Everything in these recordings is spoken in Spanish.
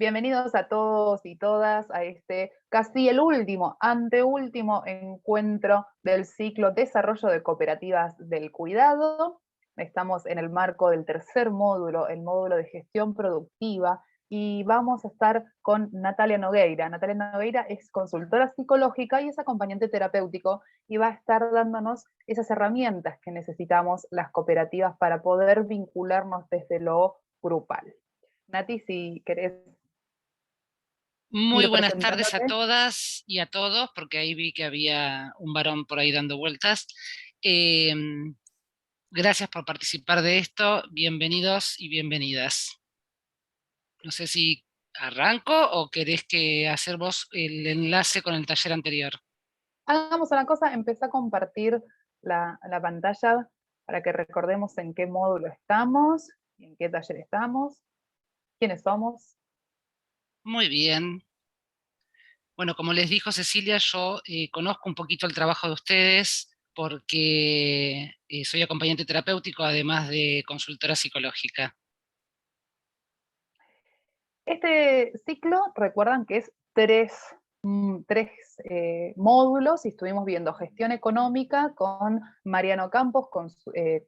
Bienvenidos a todos y todas a este casi el último, anteúltimo encuentro del ciclo Desarrollo de Cooperativas del Cuidado. Estamos en el marco del tercer módulo, el módulo de gestión productiva, y vamos a estar con Natalia Nogueira. Natalia Nogueira es consultora psicológica y es acompañante terapéutico, y va a estar dándonos esas herramientas que necesitamos las cooperativas para poder vincularnos desde lo grupal. Nati, si querés Muy ir buenas tardes a presentándote. todas y a todos, porque ahí vi que había un varón por ahí dando vueltas. Eh, Gracias por participar de esto, bienvenidos y bienvenidas. No sé si arranco o querés que hacer vos el enlace con el taller anterior. Hagamos una cosa, empecé a compartir la pantalla para que recordemos en qué módulo estamos, en qué taller estamos, quiénes somos. Muy bien. Bueno, como les dijo Cecilia, yo conozco un poquito el trabajo de ustedes porque soy acompañante terapéutico, además de consultora psicológica. Este ciclo, recuerdan que es tres módulos, y estuvimos viendo gestión económica con Mariano Campos,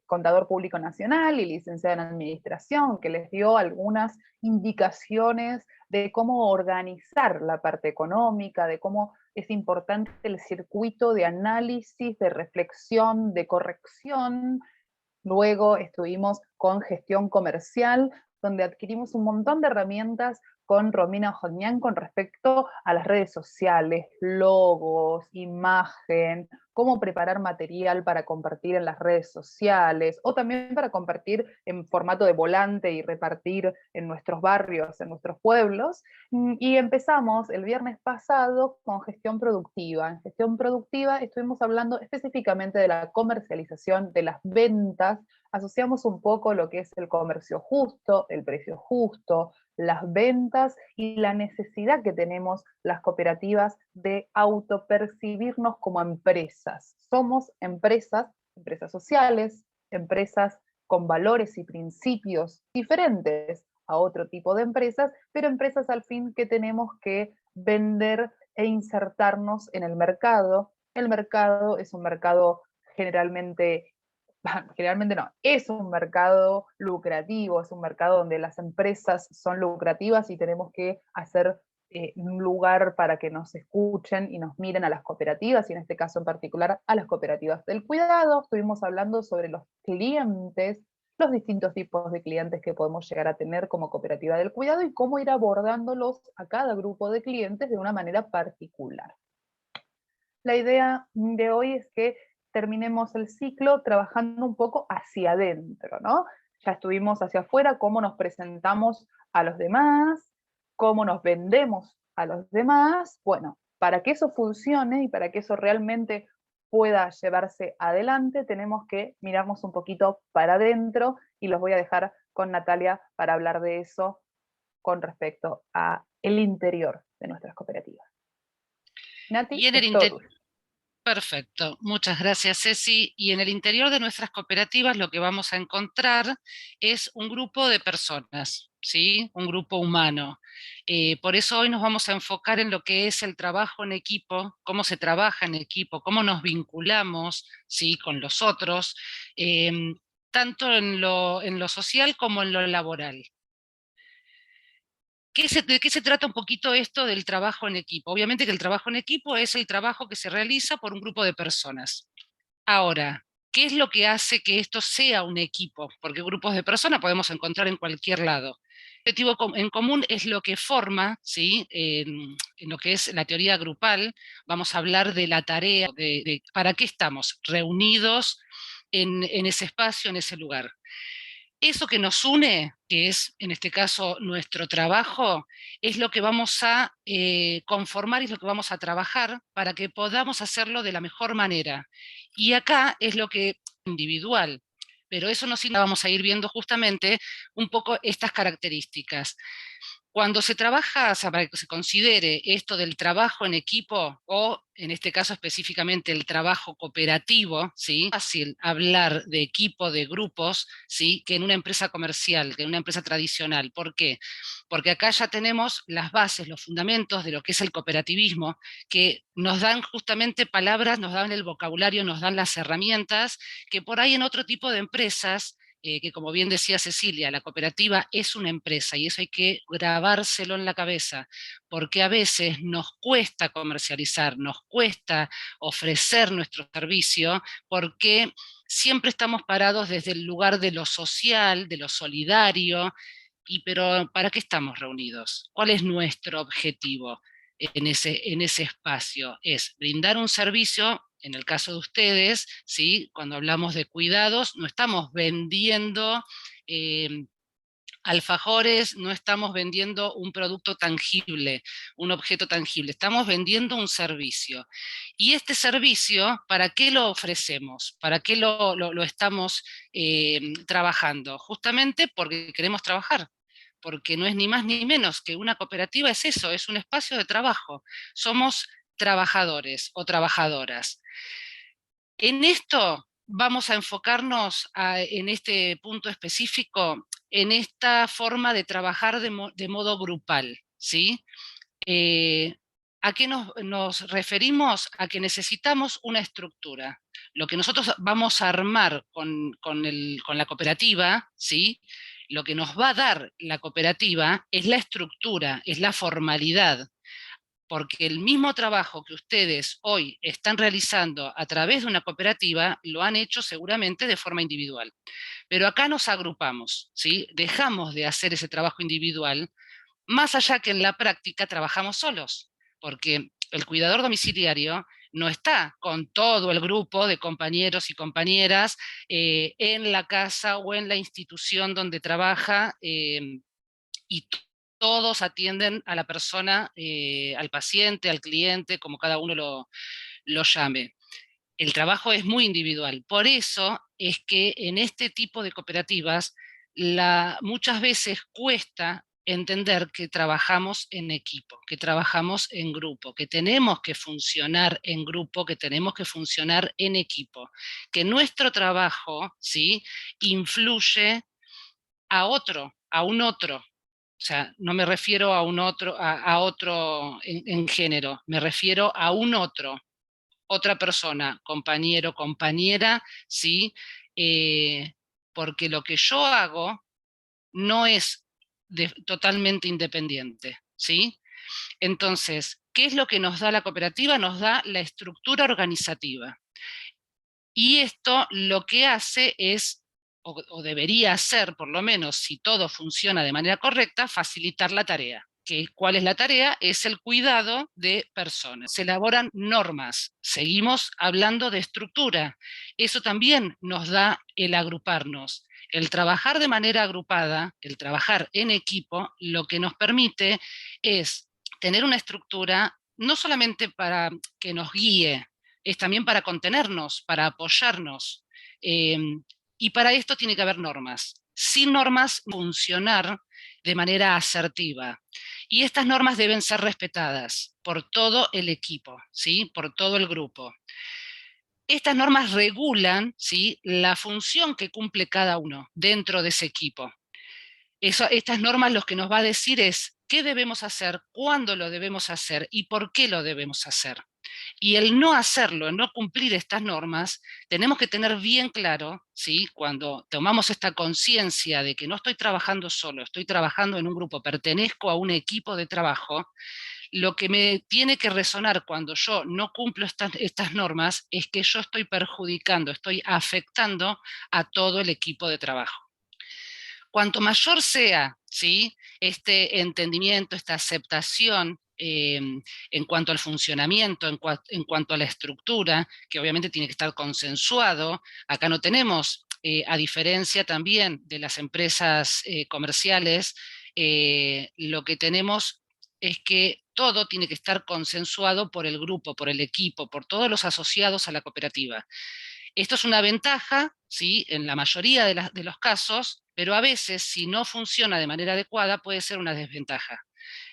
contador público nacional y licenciado en administración, que les dio algunas indicaciones de cómo organizar la parte económica, de cómo es importante el circuito de análisis, de reflexión, de corrección. Luego estuvimos con gestión comercial, donde adquirimos un montón de herramientas con Romina Ojonian con respecto a las redes sociales, logos, imagen, cómo preparar material para compartir en las redes sociales, o también para compartir en formato de volante y repartir en nuestros barrios, en nuestros pueblos. Y empezamos el viernes pasado con gestión productiva. En gestión productiva estuvimos hablando específicamente de la comercialización, de las ventas. Asociamos un poco lo que es el comercio justo, el precio justo, las ventas y la necesidad que tenemos las cooperativas de autopercibirnos como empresas. Somos empresas, empresas sociales, empresas con valores y principios diferentes a otro tipo de empresas, pero empresas al fin que tenemos que vender e insertarnos en el mercado. El mercado es un mercado generalmente, generalmente no, es un mercado lucrativo, es un mercado donde las empresas son lucrativas y tenemos que hacer un lugar para que nos escuchen y nos miren a las cooperativas, y en este caso en particular a las cooperativas del cuidado. Estuvimos hablando sobre los clientes, los distintos tipos de clientes que podemos llegar a tener como cooperativa del cuidado y cómo ir abordándolos a cada grupo de clientes de una manera particular. La idea de hoy es que terminemos el ciclo trabajando un poco hacia adentro, ¿no? Ya estuvimos hacia afuera, cómo nos presentamos a los demás, cómo nos vendemos a los demás. Bueno, para que eso funcione y para que eso realmente pueda llevarse adelante, tenemos que mirarnos un poquito para adentro, y los voy a dejar con Natalia para hablar de eso con respecto a el interior de nuestras cooperativas. Y Nati, en el es todo interior, tuyo. perfecto, muchas gracias Ceci. Y en el interior de nuestras cooperativas lo que vamos a encontrar es un grupo de personas, ¿sí? Un grupo humano. Por eso hoy nos vamos a enfocar en lo que es el trabajo en equipo, cómo se trabaja en equipo, cómo nos vinculamos, ¿sí? Con los otros, tanto en lo social como en lo laboral. ¿De qué se trata un poquito esto del trabajo en equipo? Obviamente que el trabajo en equipo es el trabajo que se realiza por un grupo de personas. Ahora, ¿qué es lo que hace que esto sea un equipo? Porque grupos de personas podemos encontrar en cualquier lado. El objetivo en común es lo que forma, ¿sí? En lo que es la teoría grupal, vamos a hablar de la tarea, de para qué estamos reunidos en ese espacio, en ese lugar. Eso que nos une, que es en este caso nuestro trabajo, es lo que vamos a conformar y es lo que vamos a trabajar para que podamos hacerlo de la mejor manera. Y acá es lo que individual, pero eso no significa, vamos a ir viendo justamente un poco estas características. Cuando se trabaja, o sea, para que se considere esto del trabajo en equipo, o en este caso específicamente el trabajo cooperativo, ¿sí? Es fácil hablar de equipo, de grupos, ¿sí? Que en una empresa comercial, que en una empresa tradicional. ¿Por qué? Porque acá ya tenemos las bases, los fundamentos de lo que es el cooperativismo, que nos dan justamente palabras, nos dan el vocabulario, nos dan las herramientas, que por ahí en otro tipo de empresas, que como bien decía Cecilia, la cooperativa es una empresa y eso hay que grabárselo en la cabeza, porque a veces nos cuesta comercializar, nos cuesta ofrecer nuestro servicio, porque siempre estamos parados desde el lugar de lo social, de lo solidario, y pero ¿para qué estamos reunidos? ¿Cuál es nuestro objetivo en ese espacio? Es brindar un servicio. En el caso de ustedes, ¿sí? Cuando hablamos de cuidados, no estamos vendiendo eh, alfajores, no estamos vendiendo un producto tangible, un objeto tangible, estamos vendiendo un servicio. Y este servicio, ¿para qué lo ofrecemos? ¿Para qué lo estamos trabajando? Justamente porque queremos trabajar, porque no es ni más ni menos que una cooperativa, es eso, es un espacio de trabajo. Somos trabajadores o trabajadoras. En esto vamos a enfocarnos en este punto específico, en esta forma de trabajar de modo grupal, ¿sí? Eh, ¿A qué nos referimos? A que necesitamos una estructura. Lo que nosotros vamos a armar con la cooperativa, ¿sí? Lo que nos va a dar la cooperativa es la estructura, es la formalidad, porque el mismo trabajo que ustedes hoy están realizando a través de una cooperativa lo han hecho seguramente de forma individual. Pero acá nos agrupamos, ¿sí? Dejamos de hacer ese trabajo individual, más allá que en la práctica trabajamos solos, porque el cuidador domiciliario no está con todo el grupo de compañeros y compañeras en la casa o en la institución donde trabaja, y todos atienden a la persona, al paciente, al cliente, como cada uno lo llame. El trabajo es muy individual. Por eso es que en este tipo de cooperativas muchas veces cuesta entender que trabajamos en equipo, que trabajamos en grupo, que tenemos que funcionar en grupo, que tenemos que funcionar en equipo, que nuestro trabajo, ¿sí? Influye a otro, a un otro. O sea, no me refiero a un otro, a otro en género, me refiero a un otro, otra persona, compañero, compañera, ¿sí? Eh, Porque lo que yo hago no es totalmente independiente, ¿sí? Entonces, ¿qué es lo que nos da la cooperativa? Nos da la estructura organizativa. Y esto lo que hace es, o debería hacer, por lo menos si todo funciona de manera correcta, facilitar la tarea. ¿Cuál es la tarea? Es el cuidado de personas. Se elaboran normas, seguimos hablando de estructura. Eso también nos da el agruparnos. El trabajar de manera agrupada, el trabajar en equipo, lo que nos permite es tener una estructura no solamente para que nos guíe, es también para contenernos, para apoyarnos. Eh, y para esto tiene que haber normas. Sin normas, funcionar de manera asertiva. Y estas normas deben ser respetadas por todo el equipo, ¿sí? Por todo el grupo. Estas normas regulan, ¿sí? La función que cumple cada uno dentro de ese equipo. Estas normas lo que nos va a decir es qué debemos hacer, cuándo lo debemos hacer y por qué lo debemos hacer. Y el no hacerlo, el no cumplir estas normas, tenemos que tener bien claro, ¿sí? Cuando tomamos esta conciencia de que no estoy trabajando solo, estoy trabajando en un grupo, pertenezco a un equipo de trabajo, lo que me tiene que resonar cuando yo no cumplo estas normas es que yo estoy perjudicando, estoy afectando a todo el equipo de trabajo. Cuanto mayor sea, ¿sí? Este entendimiento, esta aceptación en cuanto al funcionamiento, en cuanto a la estructura, que obviamente tiene que estar consensuado. Acá no tenemos, a diferencia también de las empresas comerciales, lo que tenemos es que todo tiene que estar consensuado por el grupo, por el equipo, por todos los asociados a la cooperativa. Esto es una ventaja, ¿sí? En la mayoría de los casos, pero a veces, si no funciona de manera adecuada, puede ser una desventaja.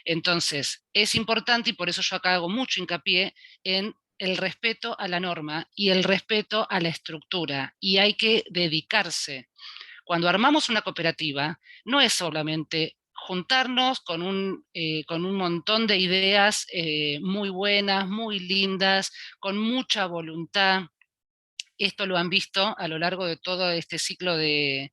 Entonces, es importante, y por eso yo acá hago mucho hincapié en el respeto a la norma y el respeto a la estructura, y hay que dedicarse. Cuando armamos una cooperativa, no es solamente juntarnos con un montón de ideas muy buenas, muy lindas, con mucha voluntad. Esto lo han visto a lo largo de todo este ciclo de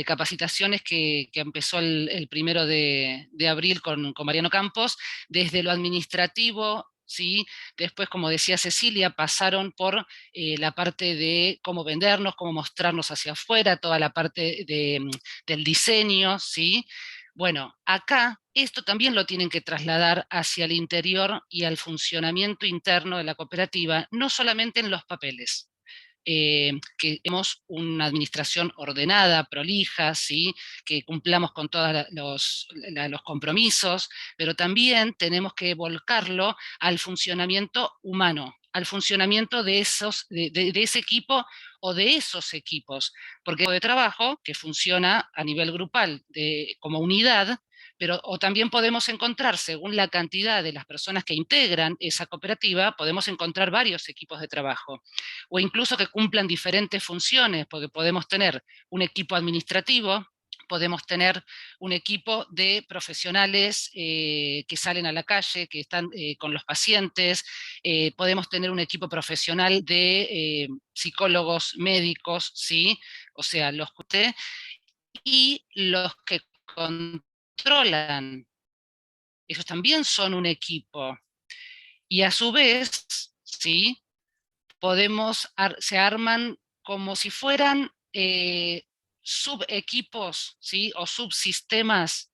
capacitaciones que empezó el 1 de abril con Mariano Campos, desde lo administrativo. ¿Sí? Después, como decía Cecilia, pasaron por la parte de cómo vendernos, cómo mostrarnos hacia afuera, toda la parte del diseño, ¿sí? Bueno, acá esto también lo tienen que trasladar hacia el interior y al funcionamiento interno de la cooperativa, no solamente en los papeles. Que tenemos una administración ordenada, prolija, ¿sí? Que cumplamos con todos los compromisos, pero también tenemos que volcarlo al funcionamiento humano, al funcionamiento de ese equipo o de esos equipos, porque de trabajo que funciona a nivel grupal, como unidad, pero o también podemos encontrar, según la cantidad de las personas que integran esa cooperativa, podemos encontrar varios equipos de trabajo, o incluso que cumplan diferentes funciones, porque podemos tener un equipo administrativo, podemos tener un equipo de profesionales que salen a la calle, que están con los pacientes, podemos tener un equipo profesional de psicólogos, médicos, ¿sí? O sea, los que usted, y los que controlan, esos también son un equipo. Y a su vez, ¿sí? Se arman como si fueran subequipos, ¿sí? O subsistemas,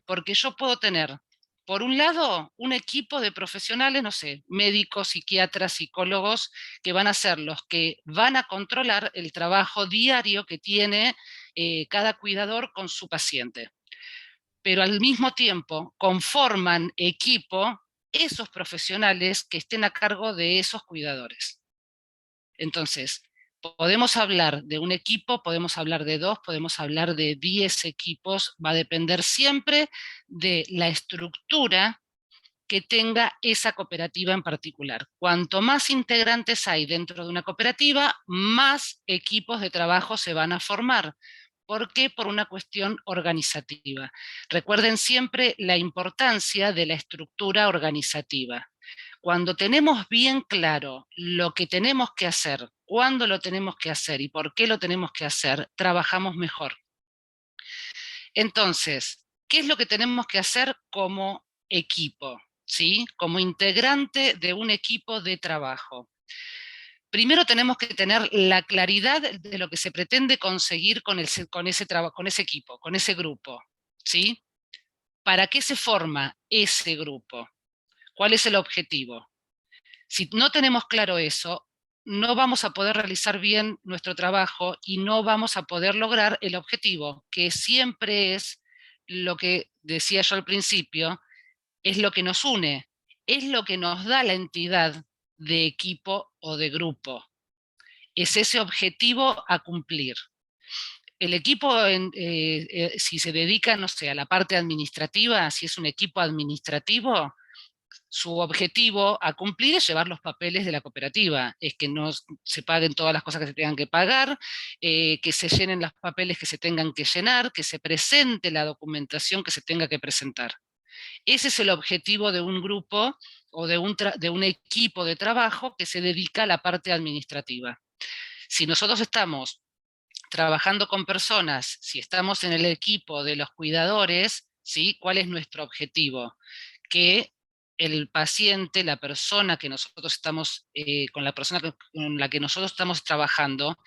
porque yo puedo tener, por un lado, un equipo de profesionales, no sé, médicos, psiquiatras, psicólogos, que van a ser los que van a controlar el trabajo diario que tiene cada cuidador con su paciente. Pero al mismo tiempo conforman equipo esos profesionales que estén a cargo de esos cuidadores. Entonces, podemos hablar de un equipo, podemos hablar de 2, podemos hablar de 10 equipos, va a depender siempre de la estructura que tenga esa cooperativa en particular. Cuanto más integrantes hay dentro de una cooperativa, más equipos de trabajo se van a formar. ¿Por qué? Por una cuestión organizativa. Recuerden siempre la importancia de la estructura organizativa. Cuando tenemos bien claro lo que tenemos que hacer, cuándo lo tenemos que hacer y por qué lo tenemos que hacer, trabajamos mejor. Entonces, ¿qué es lo que tenemos que hacer como equipo? ¿Sí? Como integrante de un equipo de trabajo. Primero tenemos que tener la claridad de lo que se pretende conseguir con ese equipo, con ese grupo. ¿Sí? ¿Para qué se forma ese grupo? ¿Cuál es el objetivo? Si no tenemos claro eso, no vamos a poder realizar bien nuestro trabajo y no vamos a poder lograr el objetivo, que siempre es lo que decía yo al principio, es lo que nos une, es lo que nos da la entidad de equipo o de grupo. Es ese objetivo a cumplir. El equipo, si se dedica, no sé, a la parte administrativa, si es un equipo administrativo, su objetivo a cumplir es llevar los papeles de la cooperativa, es que no se paguen todas las cosas que se tengan que pagar, que se llenen los papeles que se tengan que llenar, que se presente la documentación que se tenga que presentar. Ese es el objetivo de un grupo o de un equipo de trabajo que se dedica a la parte administrativa. Si nosotros estamos trabajando con personas, si estamos en el equipo de los cuidadores, ¿sí? ¿Cuál es nuestro objetivo? Que el paciente, la persona que nosotros estamos, con la persona con la que nosotros estamos trabajando,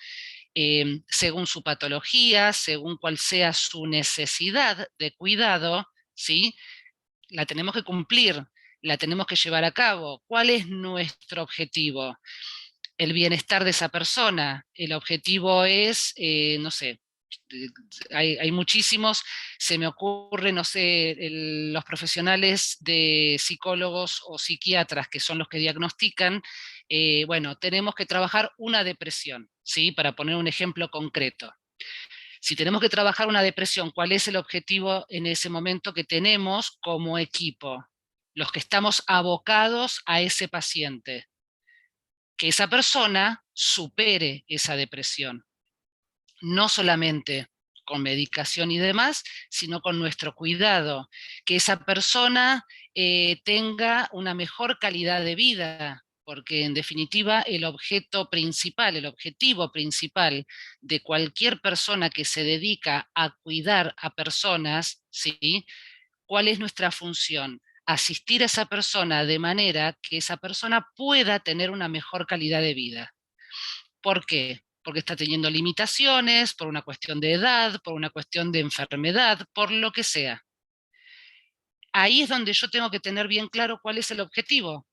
según su patología, según cuál sea su necesidad de cuidado, ¿sí? La tenemos que cumplir, la tenemos que llevar a cabo. ¿Cuál es nuestro objetivo? El bienestar de esa persona. El objetivo es, no sé, hay muchísimos, se me ocurre, no sé, los profesionales de psicólogos o psiquiatras, que son los que diagnostican, bueno, tenemos que trabajar una depresión, ¿sí? Para poner un ejemplo concreto. Si tenemos que trabajar una depresión, ¿cuál es el objetivo en ese momento que tenemos como equipo? Los que estamos abocados a ese paciente. Que esa persona supere esa depresión. No solamente con medicación y demás, sino con nuestro cuidado. Que esa persona tenga una mejor calidad de vida, porque en definitiva el objeto principal, el objetivo principal de cualquier persona que se dedica a cuidar a personas, ¿sí? ¿Cuál es nuestra función? Asistir a esa persona de manera que esa persona pueda tener una mejor calidad de vida. ¿Por qué? Porque está teniendo limitaciones, por una cuestión de edad, por una cuestión de enfermedad, por lo que sea. Ahí es donde yo tengo que tener bien claro cuál es el objetivo.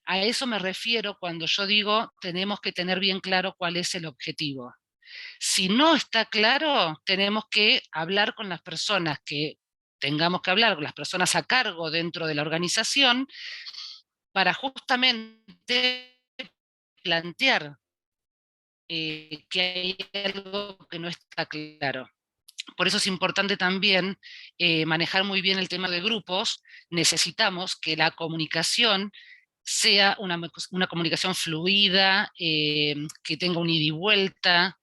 A eso me refiero cuando yo digo tenemos que tener bien claro cuál es el objetivo. Si no está claro, tenemos que hablar con las personas que tengamos que hablar, con las personas a cargo dentro de la organización, para justamente plantear que hay algo que no está claro. Por eso es importante también manejar muy bien el tema de grupos. Necesitamos que la comunicación sea una comunicación fluida, que tenga un ida y vuelta.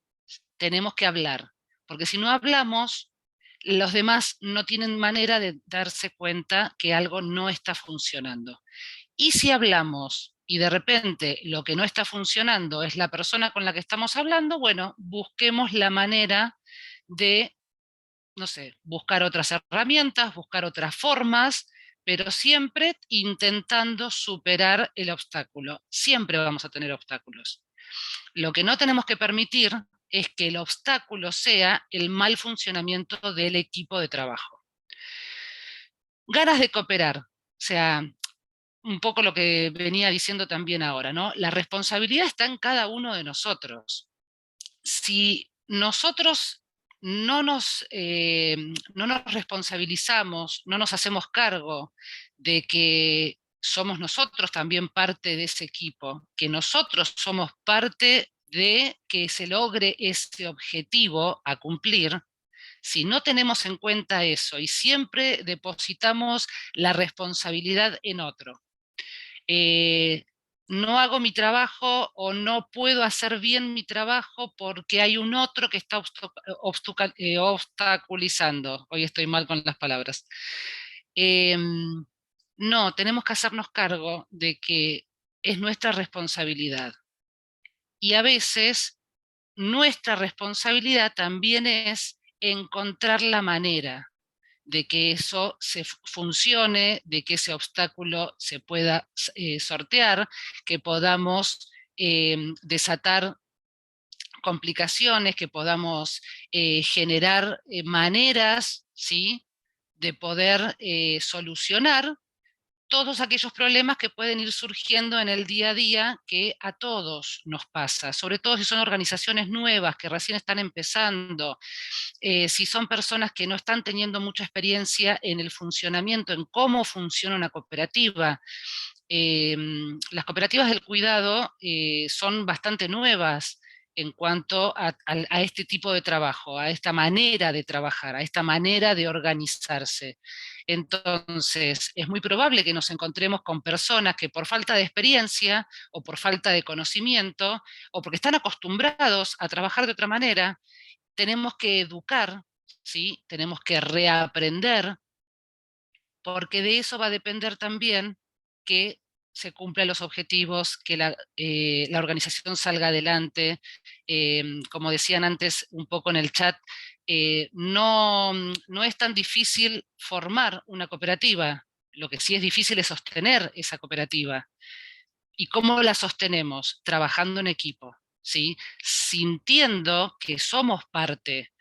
Tenemos que hablar, porque si no hablamos, los demás no tienen manera de darse cuenta que algo no está funcionando. Y si hablamos y de repente lo que no está funcionando es la persona con la que estamos hablando, bueno, busquemos la manera de, no sé, buscar otras herramientas, buscar otras formas, pero siempre intentando superar el obstáculo. Siempre vamos a tener obstáculos. Lo que no tenemos que permitir es que el obstáculo sea el mal funcionamiento del equipo de trabajo. Ganas de cooperar, o sea, un poco lo que venía diciendo también ahora, ¿no? La responsabilidad está en cada uno de nosotros. Si nosotros no nos responsabilizamos, no nos hacemos cargo de que somos nosotros también parte de ese equipo, que nosotros somos parte de que se logre ese objetivo a cumplir, si no tenemos en cuenta eso y siempre depositamos la responsabilidad en otro, eh, no hago mi trabajo o no puedo hacer bien mi trabajo porque hay un otro que está obstaculizando. Hoy estoy mal con las palabras. No, tenemos que hacernos cargo de que es nuestra responsabilidad. Y a veces nuestra responsabilidad también es encontrar la manera de que eso funcione, de que ese obstáculo se pueda sortear, que podamos desatar complicaciones, que podamos generar maneras, ¿sí?, de poder solucionar todos aquellos problemas que pueden ir surgiendo en el día a día que a todos nos pasa, sobre todo si son organizaciones nuevas que recién están empezando, si son personas que no están teniendo mucha experiencia en el funcionamiento, en cómo funciona una cooperativa. Las cooperativas del cuidado son bastante nuevas en cuanto a este tipo de trabajo, a esta manera de trabajar, a esta manera de organizarse. Entonces, es muy probable que nos encontremos con personas que por falta de experiencia o por falta de conocimiento o porque están acostumbrados a trabajar de otra manera, tenemos que educar, ¿sí? Tenemos que reaprender, porque de eso va a depender también que se cumplan los objetivos, que la organización salga adelante. Como decían antes un poco en el chat, no es tan difícil formar una cooperativa, lo que sí es difícil es sostener esa cooperativa. ¿Y cómo la sostenemos? Trabajando en equipo, ¿sí? Sintiendo que somos parte.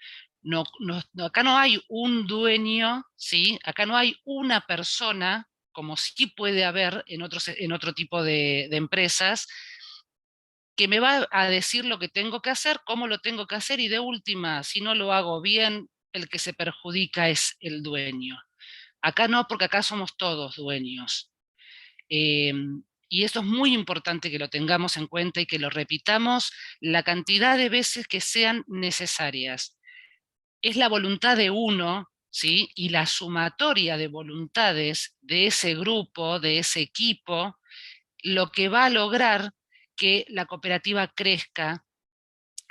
Acá no hay un dueño, ¿sí? Acá no hay una persona, como sí puede haber en otro tipo de empresas, que me va a decir lo que tengo que hacer, cómo lo tengo que hacer y de última, si no lo hago bien, el que se perjudica es el dueño. Acá no, porque acá somos todos dueños. Eh, y eso es muy importante que lo tengamos en cuenta y que lo repitamos la cantidad de veces que sean necesarias. es la voluntad de uno, ¿sí? Y la sumatoria de voluntades de ese grupo, de ese equipo, lo que va a lograr que la cooperativa crezca,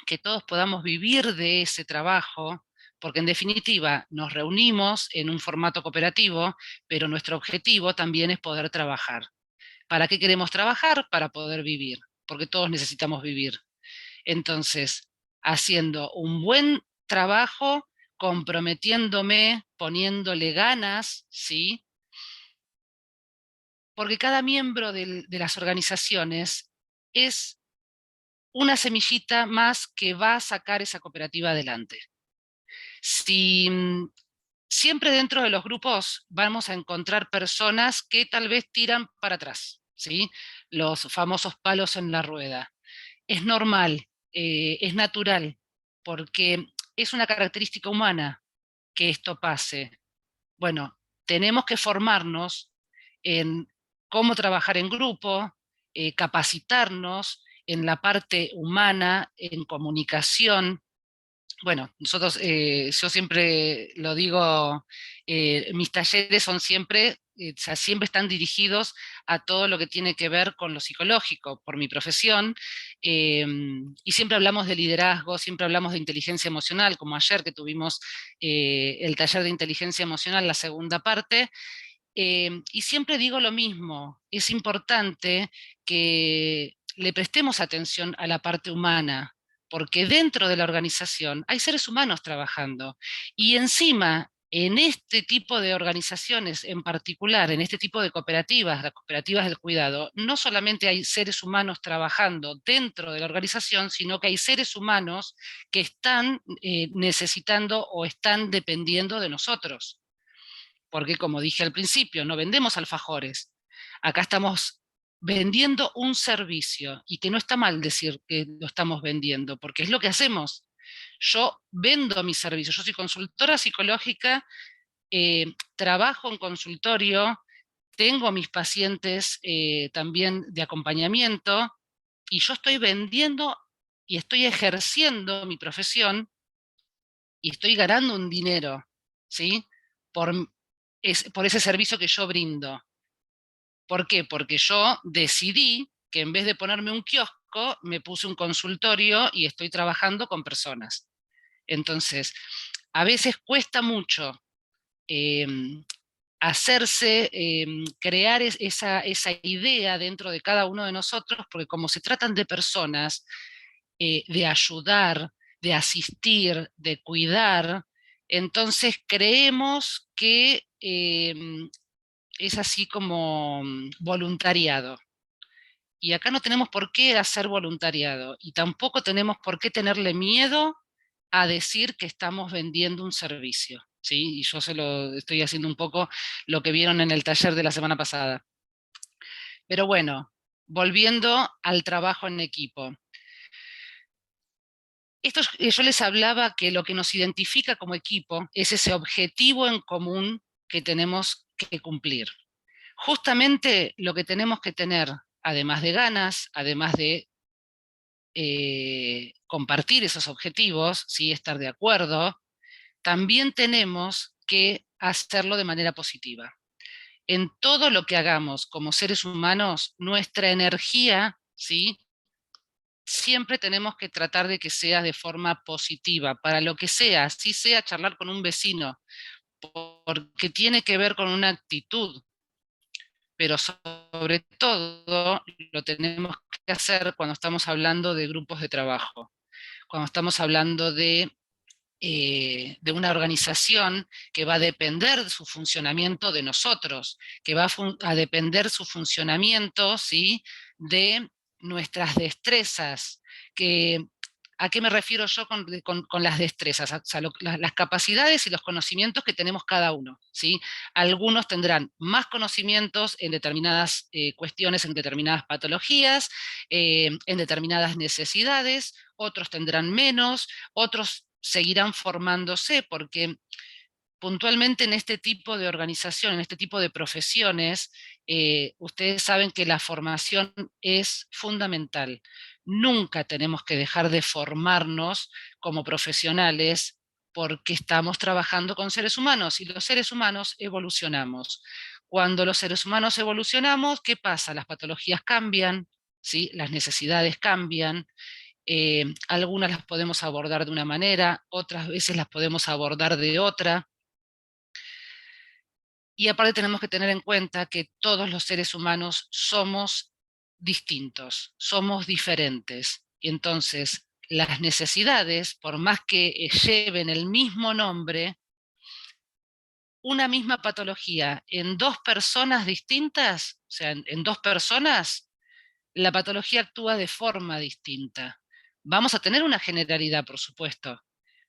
que todos podamos vivir de ese trabajo, porque en definitiva nos reunimos en un formato cooperativo, pero nuestro objetivo también es poder trabajar. ¿Para qué queremos trabajar? Para poder vivir, porque todos necesitamos vivir. Entonces, haciendo un buen trabajo, comprometiéndome, poniéndole ganas, ¿sí? Porque cada miembro de las organizaciones es una semillita más que va a sacar esa cooperativa adelante. Si siempre dentro de los grupos vamos a encontrar personas que tal vez tiran para atrás, ¿sí? Los famosos palos en la rueda. Es normal, es natural, porque es una característica humana que esto pase. Bueno, tenemos que formarnos en cómo trabajar en grupo, capacitarnos en la parte humana, en comunicación. Bueno, nosotros, yo siempre lo digo, mis talleres son siempre, o sea, siempre están dirigidos a todo lo que tiene que ver con lo psicológico, por mi profesión, eh, y siempre hablamos de liderazgo, siempre hablamos de inteligencia emocional, como ayer que tuvimos el taller de inteligencia emocional, la segunda parte, y siempre digo lo mismo, es importante que le prestemos atención a la parte humana, porque dentro de la organización hay seres humanos trabajando. Y encima, en este tipo de organizaciones en particular, en este tipo de cooperativas, las cooperativas del cuidado, no solamente hay seres humanos trabajando dentro de la organización, sino que hay seres humanos que están necesitando o están dependiendo de nosotros, porque como dije al principio, no vendemos alfajores. Acá estamos vendiendo un servicio y que no está mal decir que lo estamos vendiendo, porque es lo que hacemos. Yo vendo mi servicio, yo soy consultora psicológica, trabajo en consultorio, tengo mis pacientes también de acompañamiento y yo estoy vendiendo y estoy ejerciendo mi profesión y estoy ganando un dinero, ¿sí? Por, por ese servicio que yo brindo. ¿Por qué? Porque yo decidí que en vez de ponerme un kiosco, me puse un consultorio y estoy trabajando con personas. Entonces, a veces cuesta mucho eh, hacerse, crear esa idea dentro de cada uno de nosotros, porque como se tratan de personas, de ayudar, de asistir, de cuidar, entonces creemos que es así como voluntariado. Y acá no tenemos por qué hacer voluntariado y tampoco tenemos por qué tenerle miedo a decir que estamos vendiendo un servicio, ¿sí? Y yo se lo estoy haciendo un poco lo que vieron en el taller de la semana pasada. Pero bueno, volviendo al trabajo en equipo. Esto, yo les hablaba que lo que nos identifica como equipo es ese objetivo en común que tenemos que cumplir. Justamente lo que tenemos que tener, además de ganas, además de compartir esos objetivos, ¿sí? Estar de acuerdo, también tenemos que hacerlo de manera positiva. En todo lo que hagamos como seres humanos, nuestra energía, ¿sí? Siempre tenemos que tratar de que sea de forma positiva, para lo que sea, si sea charlar con un vecino, porque tiene que ver con una actitud, pero sobre todo lo tenemos que hacer cuando estamos hablando de grupos de trabajo, cuando estamos hablando de una organización que va a depender de su funcionamiento de nosotros, que va a depender su funcionamiento, ¿sí? De nuestras destrezas, que ¿a qué me refiero yo con las destrezas? O sea, las capacidades y los conocimientos que tenemos cada uno, ¿sí? Algunos tendrán más conocimientos en determinadas cuestiones, en determinadas patologías, en determinadas necesidades, otros tendrán menos, otros seguirán formándose, porque puntualmente en este tipo de organización, en este tipo de profesiones, ustedes saben que la formación es fundamental. Nunca tenemos que dejar de formarnos como profesionales, porque estamos trabajando con seres humanos y los seres humanos evolucionamos. Cuando los seres humanos evolucionamos, ¿qué pasa? Las patologías cambian, ¿sí? Las necesidades cambian, algunas las podemos abordar de una manera, otras veces las podemos abordar de otra. Y aparte tenemos que tener en cuenta que todos los seres humanos somos distintos, somos diferentes. Y entonces las necesidades, por más que lleven el mismo nombre, una misma patología en dos personas distintas, o sea, en dos personas, la patología actúa de forma distinta. Vamos a tener una generalidad, por supuesto,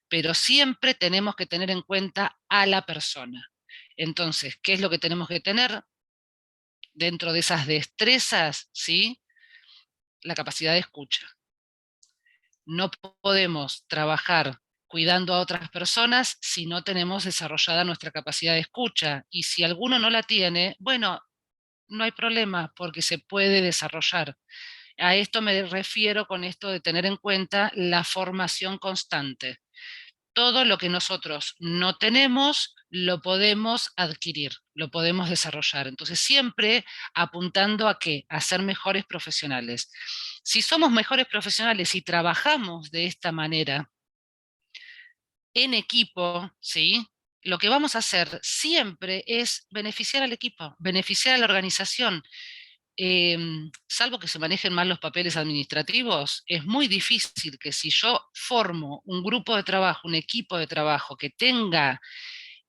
pero siempre tenemos que tener en cuenta a la persona. Entonces, ¿qué es lo que tenemos que tener dentro de esas destrezas? ¿Sí? La capacidad de escucha. No podemos trabajar cuidando a otras personas si no tenemos desarrollada nuestra capacidad de escucha. Y si alguno no la tiene, bueno, no hay problema porque se puede desarrollar. A esto me refiero con esto de tener en cuenta la formación constante. Todo lo que nosotros no tenemos lo podemos adquirir, lo podemos desarrollar. Entonces, siempre apuntando a qué, a ser mejores profesionales. Si somos mejores profesionales y trabajamos de esta manera en equipo, ¿sí? Lo que vamos a hacer siempre es beneficiar al equipo, beneficiar a la organización. Salvo que se manejen mal los papeles administrativos, es muy difícil que si yo formo un grupo de trabajo, un equipo de trabajo que tenga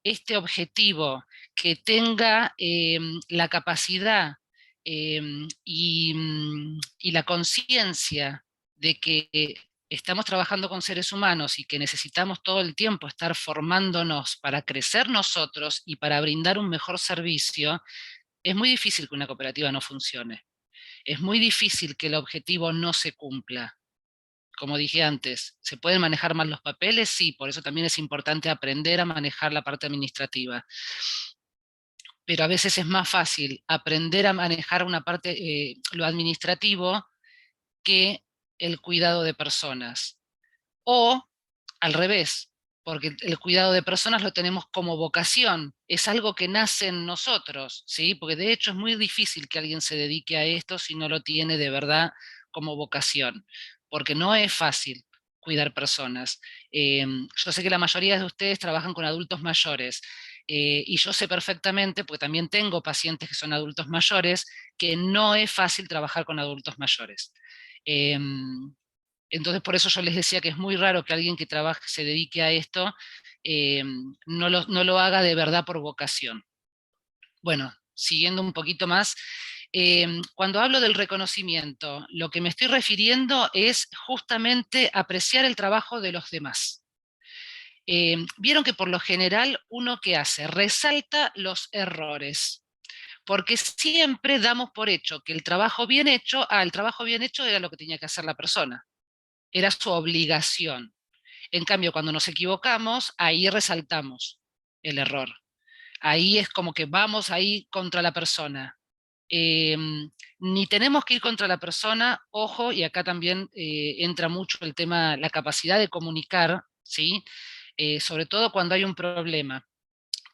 este objetivo, que tenga la capacidad y la conciencia de que estamos trabajando con seres humanos y que necesitamos todo el tiempo estar formándonos para crecer nosotros y para brindar un mejor servicio, es muy difícil que una cooperativa no funcione. Es muy difícil que el objetivo no se cumpla. Como dije antes, ¿se pueden manejar mal los papeles? Sí, por eso también es importante aprender a manejar la parte administrativa. Pero a veces es más fácil aprender a manejar una parte, lo administrativo, que el cuidado de personas. O al revés, porque el cuidado de personas lo tenemos como vocación, es algo que nace en nosotros, ¿sí? Porque de hecho es muy difícil que alguien se dedique a esto si no lo tiene de verdad como vocación, porque no es fácil cuidar personas. Yo sé que la mayoría de ustedes trabajan con adultos mayores, y yo sé perfectamente, porque también tengo pacientes que son adultos mayores, que no es fácil trabajar con adultos mayores. Entonces, por eso yo les decía que es muy raro que alguien que trabaje, se dedique a esto, eh, no lo haga de verdad por vocación. Bueno, siguiendo un poquito más, cuando hablo del reconocimiento, lo que me estoy refiriendo es justamente apreciar el trabajo de los demás. Vieron que por lo general uno que hace, resalta los errores, porque siempre damos por hecho que el trabajo bien hecho, el trabajo bien hecho era lo que tenía que hacer la persona, era su obligación. En cambio, cuando nos equivocamos, ahí resaltamos el error. Ahí es como que vamos ahí contra la persona. Eh, Ni tenemos que ir contra la persona, ojo, y acá también entra mucho el tema, la capacidad de comunicar, ¿sí? Sobre todo cuando hay un problema.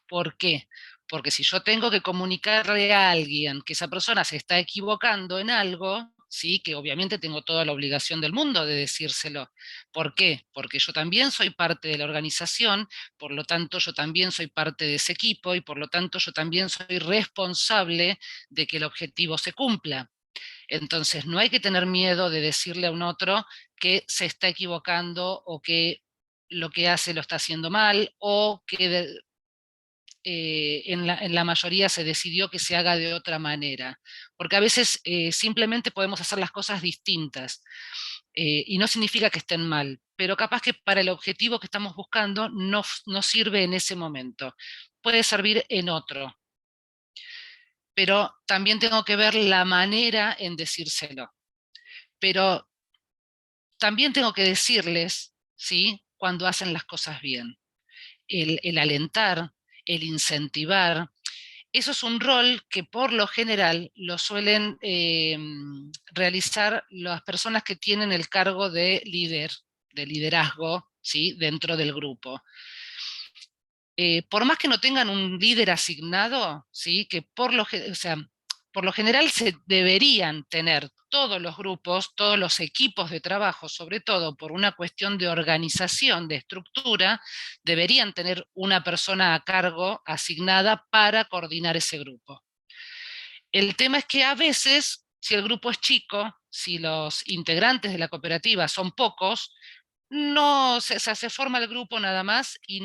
¿Por qué? Porque si yo tengo que comunicarle a alguien que esa persona se está equivocando en algo, sí, que obviamente tengo toda la obligación del mundo de decírselo. ¿Por qué? Porque yo también soy parte de la organización, por lo tanto yo también soy parte de ese equipo y por lo tanto yo también soy responsable de que el objetivo se cumpla. Entonces no hay que tener miedo de decirle a un otro que se está equivocando o que lo que hace lo está haciendo mal o que en la mayoría se decidió que se haga de otra manera, porque a veces simplemente podemos hacer las cosas distintas, y no significa que estén mal, pero capaz que para el objetivo que estamos buscando no sirve en ese momento, puede servir en otro, pero también tengo que ver la manera en decírselo, pero también tengo que decirles, ¿sí? Cuando hacen las cosas bien, el alentar, el incentivar. Eso es un rol que por lo general lo suelen realizar las personas que tienen el cargo de líder, de liderazgo, ¿sí? Dentro del grupo. Por más que no tengan un líder asignado, ¿sí? Que o sea, por lo general se deberían tener todos los grupos, todos los equipos de trabajo, sobre todo por una cuestión de organización, de estructura, deberían tener una persona a cargo asignada para coordinar ese grupo. El tema es que a veces, si el grupo es chico, si los integrantes de la cooperativa son pocos, no se forma el grupo nada más y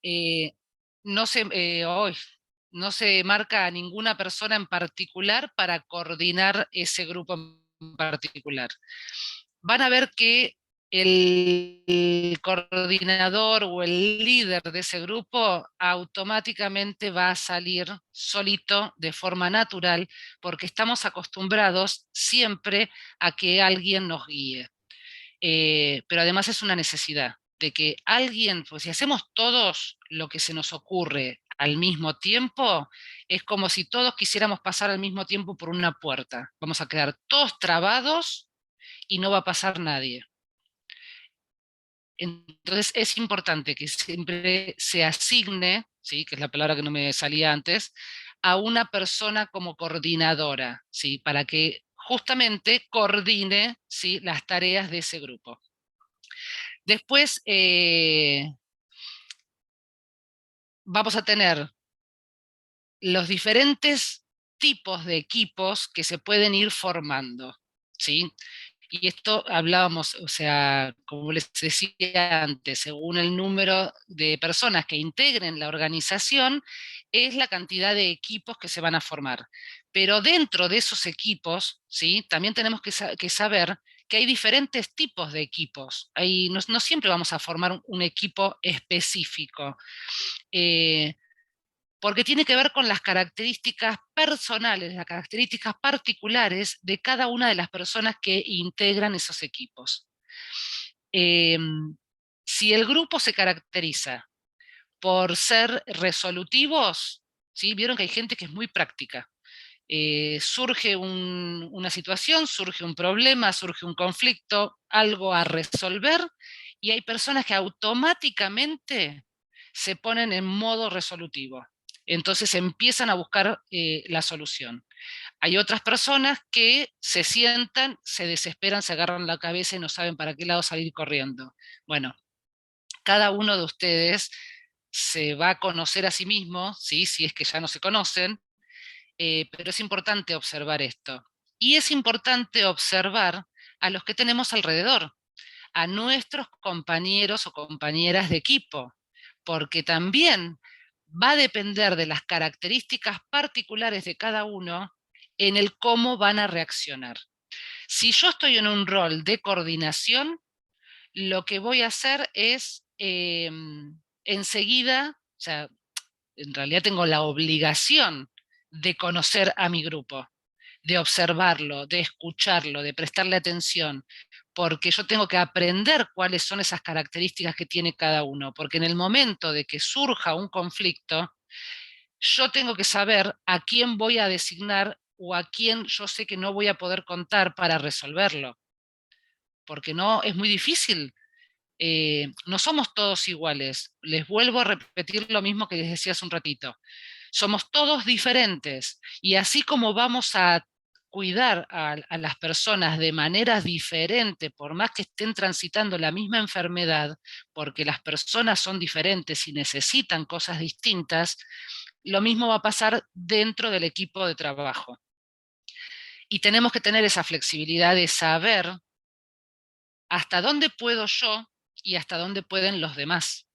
eh, hoy no se marca a ninguna persona en particular para coordinar ese grupo en particular. Van a ver que el coordinador o el líder de ese grupo automáticamente va a salir solito de forma natural porque estamos acostumbrados siempre a que alguien nos guíe. Pero además es una necesidad de que alguien, pues si hacemos todos lo que se nos ocurre al mismo tiempo, es como si todos quisiéramos pasar al mismo tiempo por una puerta. Vamos a quedar todos trabados y no va a pasar nadie. Entonces es importante que siempre se asigne, ¿sí? Que es la palabra que no me salía antes, a una persona como coordinadora, ¿sí? Para que justamente coordine, ¿sí? Las tareas de ese grupo. Después vamos a tener los diferentes tipos de equipos que se pueden ir formando, ¿sí? Y esto hablábamos, o sea, como les decía antes, según el número de personas que integren la organización, es la cantidad de equipos que se van a formar. Pero dentro de esos equipos, ¿sí? También tenemos que saber que hay diferentes tipos de equipos. No siempre vamos a formar un equipo específico. Porque tiene que ver con las características personales, las características particulares de cada una de las personas que integran esos equipos. Eh, si el grupo se caracteriza por ser resolutivos, ¿sí? Vieron que hay gente que es muy práctica. Surge una situación, surge un problema, surge un conflicto, algo a resolver, y hay personas que automáticamente se ponen en modo resolutivo. Entonces empiezan a buscar la solución. Hay otras personas que se sientan, se desesperan, se agarran la cabeza y no saben para qué lado salir corriendo. Bueno, cada uno de ustedes se va a conocer a sí mismo, ¿sí? Si es que ya no se conocen, pero es importante observar esto. Y es importante observar a los que tenemos alrededor, a nuestros compañeros o compañeras de equipo, porque también va a depender de las características particulares de cada uno en el cómo van a reaccionar. Si yo estoy en un rol de coordinación, lo que voy a hacer es enseguida, o sea, en realidad tengo la obligación de conocer a mi grupo, de observarlo, de escucharlo, de prestarle atención, porque yo tengo que aprender cuáles son esas características que tiene cada uno, porque en el momento de que surja un conflicto, yo tengo que saber a quién voy a designar o a quién yo sé que no voy a poder contar para resolverlo, porque no es muy difícil. No somos todos iguales. Les vuelvo a repetir lo mismo que les decía hace un ratito. Somos todos diferentes y así como vamos a cuidar a las personas de maneras diferentes, por más que estén transitando la misma enfermedad, porque las personas son diferentes y necesitan cosas distintas, lo mismo va a pasar dentro del equipo de trabajo. Y tenemos que tener esa flexibilidad de saber hasta dónde puedo yo y hasta dónde pueden los demás.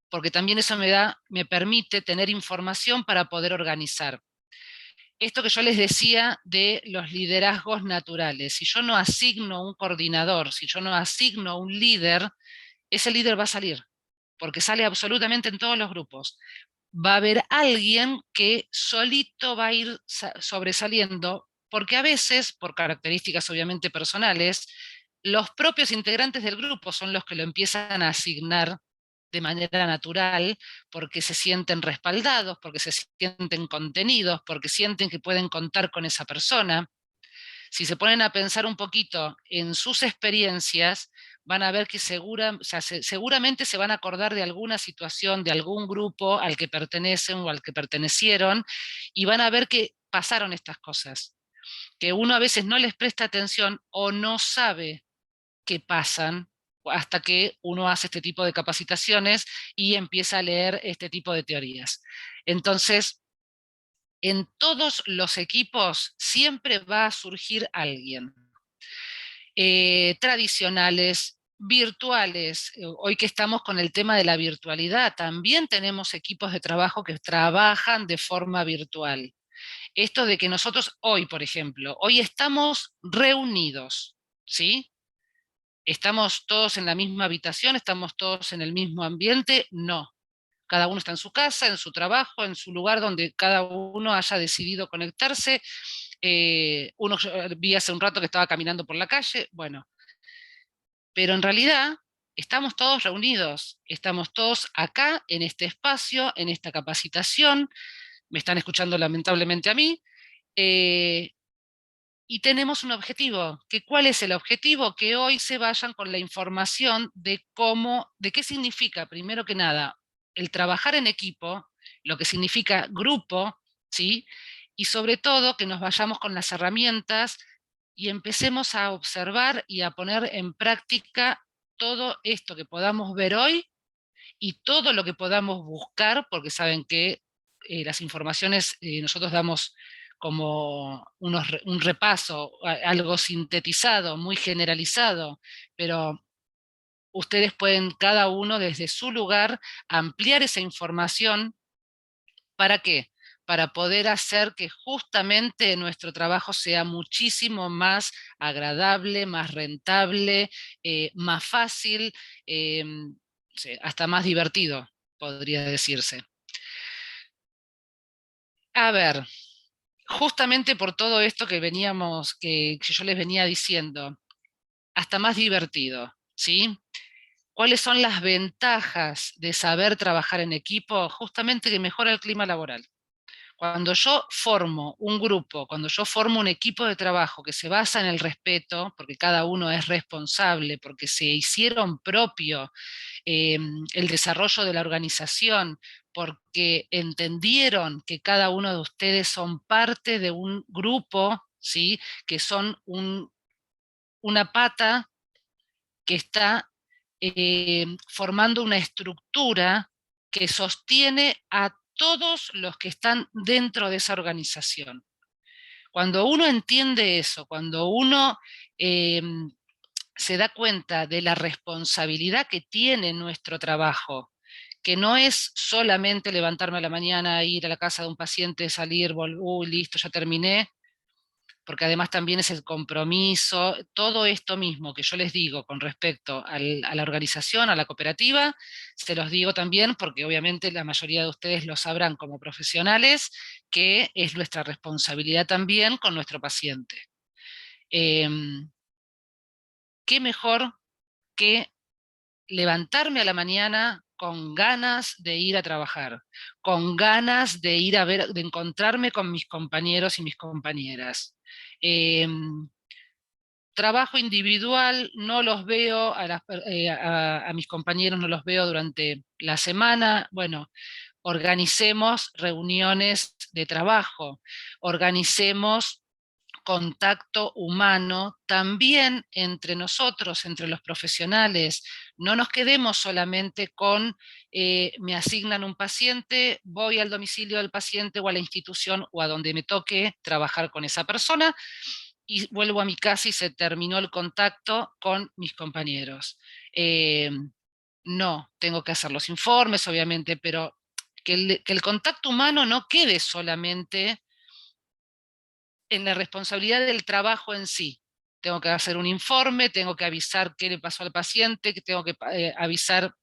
Porque también eso me permite tener información para poder organizar. Esto que yo les decía de los liderazgos naturales, si yo no asigno un coordinador, si yo no asigno un líder, ese líder va a salir, porque sale absolutamente en todos los grupos. Va a haber alguien que solito va a ir sobresaliendo, porque a veces, por características obviamente personales, los propios integrantes del grupo son los que lo empiezan a asignar de manera natural, porque se sienten respaldados, porque se sienten contenidos, porque sienten que pueden contar con esa persona. Si se ponen a pensar un poquito en sus experiencias, van a ver que seguramente se van a acordar de alguna situación, de algún grupo al que pertenecen o al que pertenecieron, y van a ver que pasaron estas cosas, que uno a veces no les presta atención o no sabe que pasan hasta que uno hace este tipo de capacitaciones y empieza a leer este tipo de teorías. Entonces, en todos los equipos siempre va a surgir alguien. Tradicionales, virtuales, hoy que estamos con el tema de la virtualidad, también tenemos equipos de trabajo que trabajan de forma virtual. Esto de que nosotros hoy, por ejemplo, hoy estamos reunidos, ¿sí? ¿Estamos todos en la misma habitación? ¿Estamos todos en el mismo ambiente? No. Cada uno está en su casa, en su trabajo, en su lugar donde cada uno haya decidido conectarse. Uno vi hace un rato que estaba caminando por la calle, bueno, pero en realidad estamos todos reunidos, estamos todos acá en este espacio, en esta capacitación, me están escuchando lamentablemente a mí, eh, y tenemos un objetivo. ¿Cuál es el objetivo? Que hoy se vayan con la información de cómo, de qué significa, primero que nada, el trabajar en equipo, lo que significa grupo, ¿sí? Y sobre todo que nos vayamos con las herramientas y empecemos a observar y a poner en práctica todo esto que podamos ver hoy y todo lo que podamos buscar, porque saben que las informaciones nosotros damos como un repaso, algo sintetizado, muy generalizado, pero ustedes pueden cada uno desde su lugar ampliar esa información. ¿Para qué? Para poder hacer que justamente nuestro trabajo sea muchísimo más agradable, más rentable, más fácil, sí, hasta más divertido, podría decirse. A ver, justamente por todo esto que veníamos, que yo les venía diciendo, hasta más divertido, ¿sí? ¿Cuáles son las ventajas de saber trabajar en equipo? Justamente que mejora el clima laboral. Cuando yo formo un grupo, cuando yo formo un equipo de trabajo que se basa en el respeto, porque cada uno es responsable, porque se hicieron propio eh, el desarrollo de la organización, porque entendieron que cada uno de ustedes son parte de un grupo, ¿sí? Que son una pata que está formando una estructura que sostiene a todos los que están dentro de esa organización. Cuando uno entiende eso, cuando uno eh, se da cuenta de la responsabilidad que tiene nuestro trabajo, que no es solamente levantarme a la mañana, ir a la casa de un paciente, salir, uy, listo, ya terminé, porque además también es el compromiso, todo esto mismo que yo les digo con respecto a la organización, a la cooperativa, se los digo también porque obviamente la mayoría de ustedes lo sabrán como profesionales, que es nuestra responsabilidad también con nuestro paciente. ¿Qué mejor que levantarme a la mañana con ganas de ir a trabajar, con ganas de ir a ver, de encontrarme con mis compañeros y mis compañeras? Eh, Trabajo individual, no los veo, a mis compañeros no los veo durante la semana. Bueno, organicemos reuniones de trabajo, organicemos contacto humano también entre nosotros, entre los profesionales. No nos quedemos solamente con me asignan un paciente, voy al domicilio del paciente o a la institución o a donde me toque trabajar con esa persona y vuelvo a mi casa y se terminó el contacto con mis compañeros. Eh, no, tengo que hacer los informes, obviamente, pero que el contacto humano no quede solamente en la responsabilidad del trabajo en sí. Tengo que hacer un informe, tengo que avisar qué le pasó al paciente, que tengo que avisar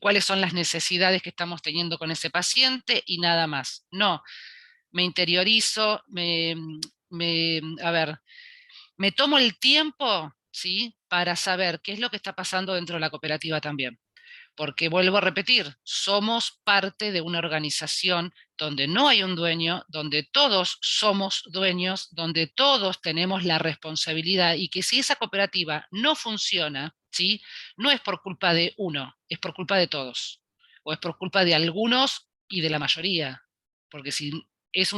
cuáles son las necesidades que estamos teniendo con ese paciente y nada más. No, me interiorizo, a ver, me tomo el tiempo, ¿sí? Para saber qué es lo que está pasando dentro de la cooperativa también. Porque vuelvo a repetir, somos parte de una organización donde no hay un dueño, donde todos somos dueños, donde todos tenemos la responsabilidad, y que si esa cooperativa no funciona, ¿sí?, no es por culpa de uno, es por culpa de todos, o es por culpa de algunos y de la mayoría, porque si es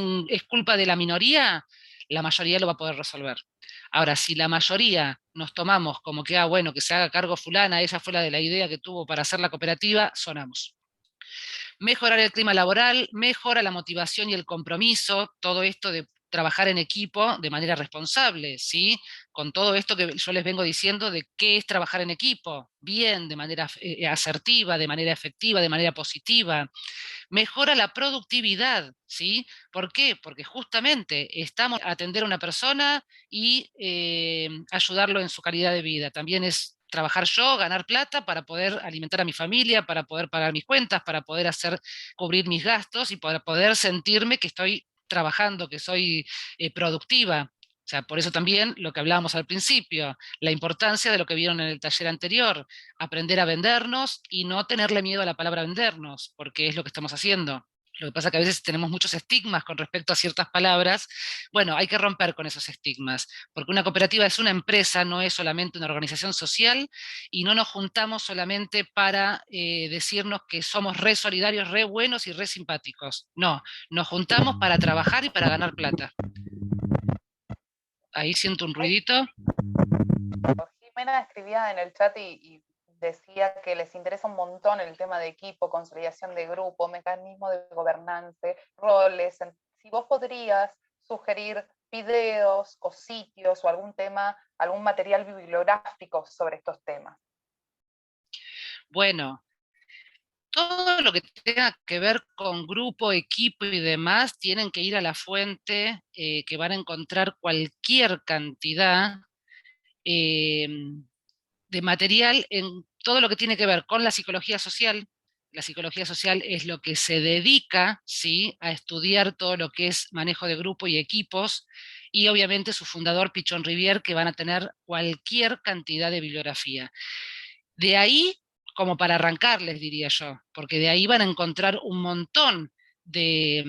culpa de la minoría, la mayoría lo va a poder resolver. Ahora, si la mayoría nos tomamos como que, bueno, que se haga cargo fulana, esa fue la de la idea que tuvo para hacer la cooperativa, sonamos. Mejorar el clima laboral, mejora la motivación y el compromiso, todo esto de trabajar en equipo de manera responsable, ¿sí? Con todo esto que yo les vengo diciendo de qué es trabajar en equipo, bien, de manera asertiva, de manera efectiva, de manera positiva. Mejora la productividad, ¿sí? ¿Por qué? Porque justamente estamos a atender a una persona y ayudarlo en su calidad de vida. También es trabajar yo, ganar plata para poder alimentar a mi familia, para poder pagar mis cuentas, para poder cubrir mis gastos y para poder sentirme que estoy trabajando, que soy productiva. O sea, por eso también lo que hablábamos al principio, la importancia de lo que vieron en el taller anterior, aprender a vendernos y no tenerle miedo a la palabra vendernos, porque es lo que estamos haciendo. Lo que pasa es que a veces tenemos muchos estigmas con respecto a ciertas palabras. Bueno, hay que romper con esos estigmas, porque una cooperativa es una empresa, no es solamente una organización social, y no nos juntamos solamente para decirnos que somos re solidarios, re buenos y re simpáticos. No, nos juntamos para trabajar y para ganar plata. Ahí siento un ruidito. Jimena escribía en el chat y decía que les interesa un montón el tema de equipo, consolidación de grupo, mecanismo de gobernanza, roles. Si vos podrías sugerir videos o sitios o algún tema, algún material bibliográfico sobre estos temas. Bueno, todo lo que tenga que ver con grupo, equipo y demás, tienen que ir a la fuente, que van a encontrar cualquier cantidad eh, de material en todo lo que tiene que ver con la psicología social. La psicología social es lo que se dedica, ¿sí?, a estudiar todo lo que es manejo de grupo y equipos, y obviamente su fundador, Pichon Rivière, que van a tener cualquier cantidad de bibliografía. De ahí, como para arrancarles, diría yo, porque de ahí van a encontrar un montón de,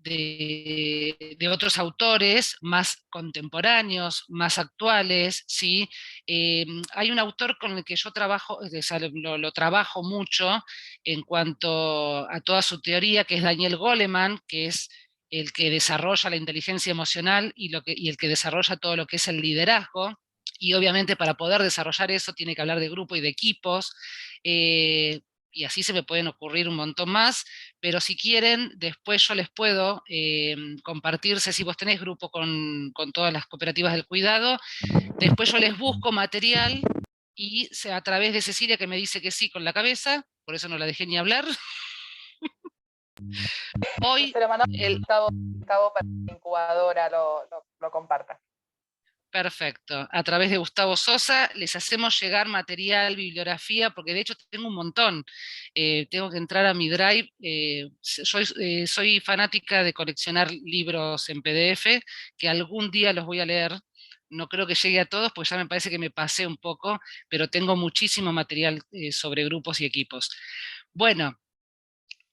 de otros autores más contemporáneos, más actuales, ¿sí? Hay un autor con el que yo trabajo, o sea, lo trabajo mucho en cuanto a toda su teoría, que es Daniel Goleman, que es el que desarrolla la inteligencia emocional y el que desarrolla todo lo que es el liderazgo. Y obviamente para poder desarrollar eso tiene que hablar de grupo y de equipos, y así se me pueden ocurrir un montón más, pero si quieren, después yo les puedo compartir, si vos tenés grupo con todas las cooperativas del cuidado, después yo les busco material y a través de Cecilia, que me dice que sí con la cabeza, por eso no la dejé ni hablar. Hoy se lo mandamos Gustavo para que la incubadora lo comparta. Perfecto. A través de Gustavo Sosa les hacemos llegar material, bibliografía, porque de hecho tengo un montón. Tengo que entrar a mi Drive. Soy fanática de coleccionar libros en PDF, que algún día los voy a leer. No creo que llegue a todos, pues ya me parece que me pasé un poco, pero tengo muchísimo material sobre grupos y equipos. Bueno,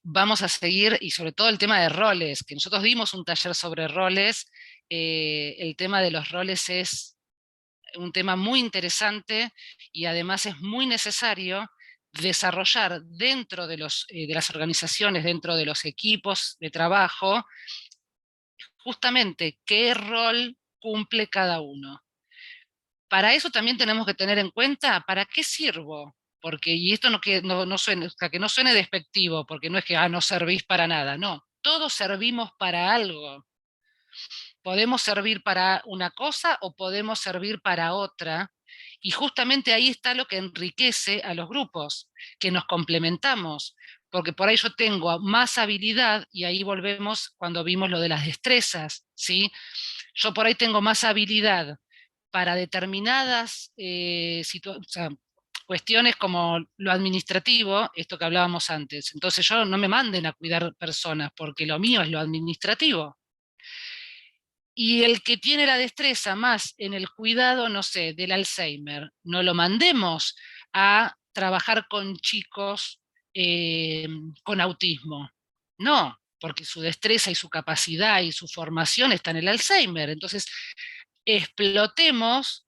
vamos a seguir, y sobre todo el tema de roles, que nosotros dimos un taller sobre roles. El tema de los roles es un tema muy interesante y además es muy necesario desarrollar dentro de las organizaciones, dentro de los equipos de trabajo, justamente qué rol cumple cada uno. Para eso también tenemos que tener en cuenta para qué sirvo, porque, y esto no suene, o sea, que no suene despectivo, porque no es que no servís para nada, no, todos servimos para algo. Podemos servir para una cosa o podemos servir para otra, y justamente ahí está lo que enriquece a los grupos, que nos complementamos, porque por ahí yo tengo más habilidad, y ahí volvemos cuando vimos lo de las destrezas, ¿sí? Yo por ahí tengo más habilidad para determinadas o sea, cuestiones como lo administrativo, esto que hablábamos antes. Entonces yo no me manden a cuidar personas, porque lo mío es lo administrativo. Y el que tiene la destreza más en el cuidado, no sé, del Alzheimer, no lo mandemos a trabajar con chicos con autismo. No, porque su destreza y su capacidad y su formación está en el Alzheimer. Entonces, explotemos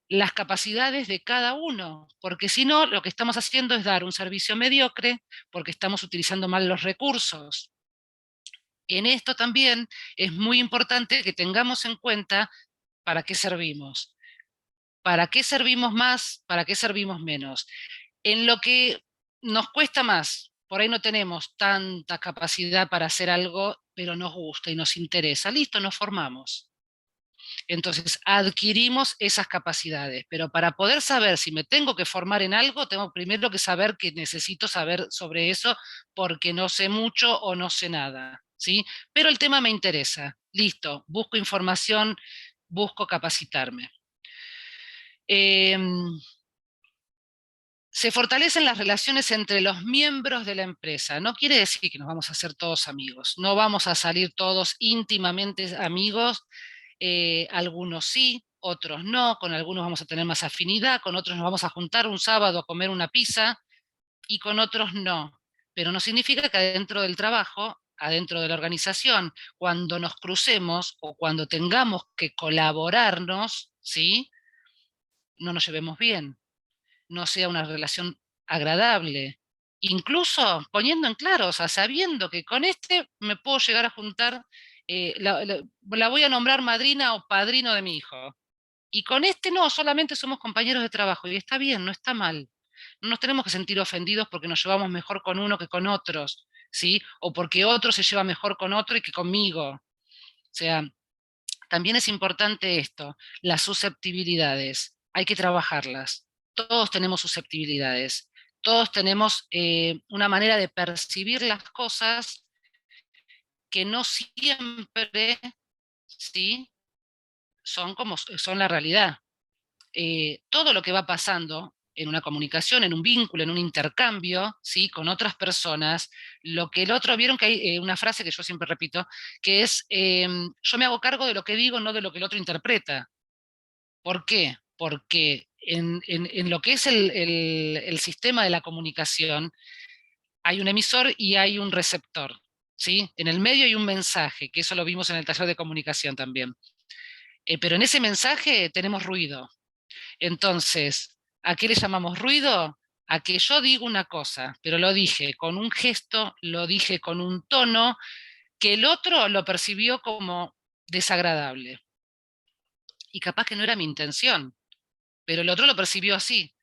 las capacidades de cada uno, porque si no, lo que estamos haciendo es dar un servicio mediocre porque estamos utilizando mal los recursos. En esto también es muy importante que tengamos en cuenta para qué servimos. ¿Para qué servimos más? ¿Para qué servimos menos? En lo que nos cuesta más, por ahí no tenemos tanta capacidad para hacer algo, pero nos gusta y nos interesa. Listo, nos formamos. Entonces, adquirimos esas capacidades, pero para poder saber si me tengo que formar en algo, tengo primero que saber que necesito saber sobre eso porque no sé mucho o no sé nada, ¿sí? Pero el tema me interesa. Listo, busco información, busco capacitarme. Eh, Se fortalecen las relaciones entre los miembros de la empresa. No quiere decir que nos vamos a hacer todos amigos, no vamos a salir todos íntimamente amigos, algunos sí, otros no, con algunos vamos a tener más afinidad, con otros nos vamos a juntar un sábado a comer una pizza y con otros no. Pero no significa que adentro del trabajo, adentro de la organización, cuando nos crucemos o cuando tengamos que colaborarnos, ¿sí? No nos llevemos bien, no sea una relación agradable. Incluso poniendo en claro, o sea, sabiendo que con este me puedo llegar a juntar, la voy a nombrar madrina o padrino de mi hijo. Y con este no, solamente somos compañeros de trabajo. Y está bien, no está mal. No nos tenemos que sentir ofendidos porque nos llevamos mejor con uno que con otros, ¿sí? O porque otro se lleva mejor con otro y que conmigo. O sea, también es importante esto, las susceptibilidades, hay que trabajarlas. Todos tenemos susceptibilidades, todos tenemos una manera de percibir las cosas que no siempre, ¿sí?, son como son la realidad. Todo lo que va pasando en una comunicación, en un vínculo, en un intercambio, ¿sí?, con otras personas, lo que el otro, vieron que hay una frase que yo siempre repito, que es, yo me hago cargo de lo que digo, no de lo que el otro interpreta. ¿Por qué? Porque en lo que es el sistema de la comunicación hay un emisor y hay un receptor, ¿sí? En el medio hay un mensaje, que eso lo vimos en el taller de comunicación también. Pero en ese mensaje tenemos ruido. Entonces, ¿a qué le llamamos ruido? A que yo digo una cosa, pero lo dije con un gesto, lo dije con un tono que el otro lo percibió como desagradable. Y capaz que no era mi intención, pero el otro lo percibió así.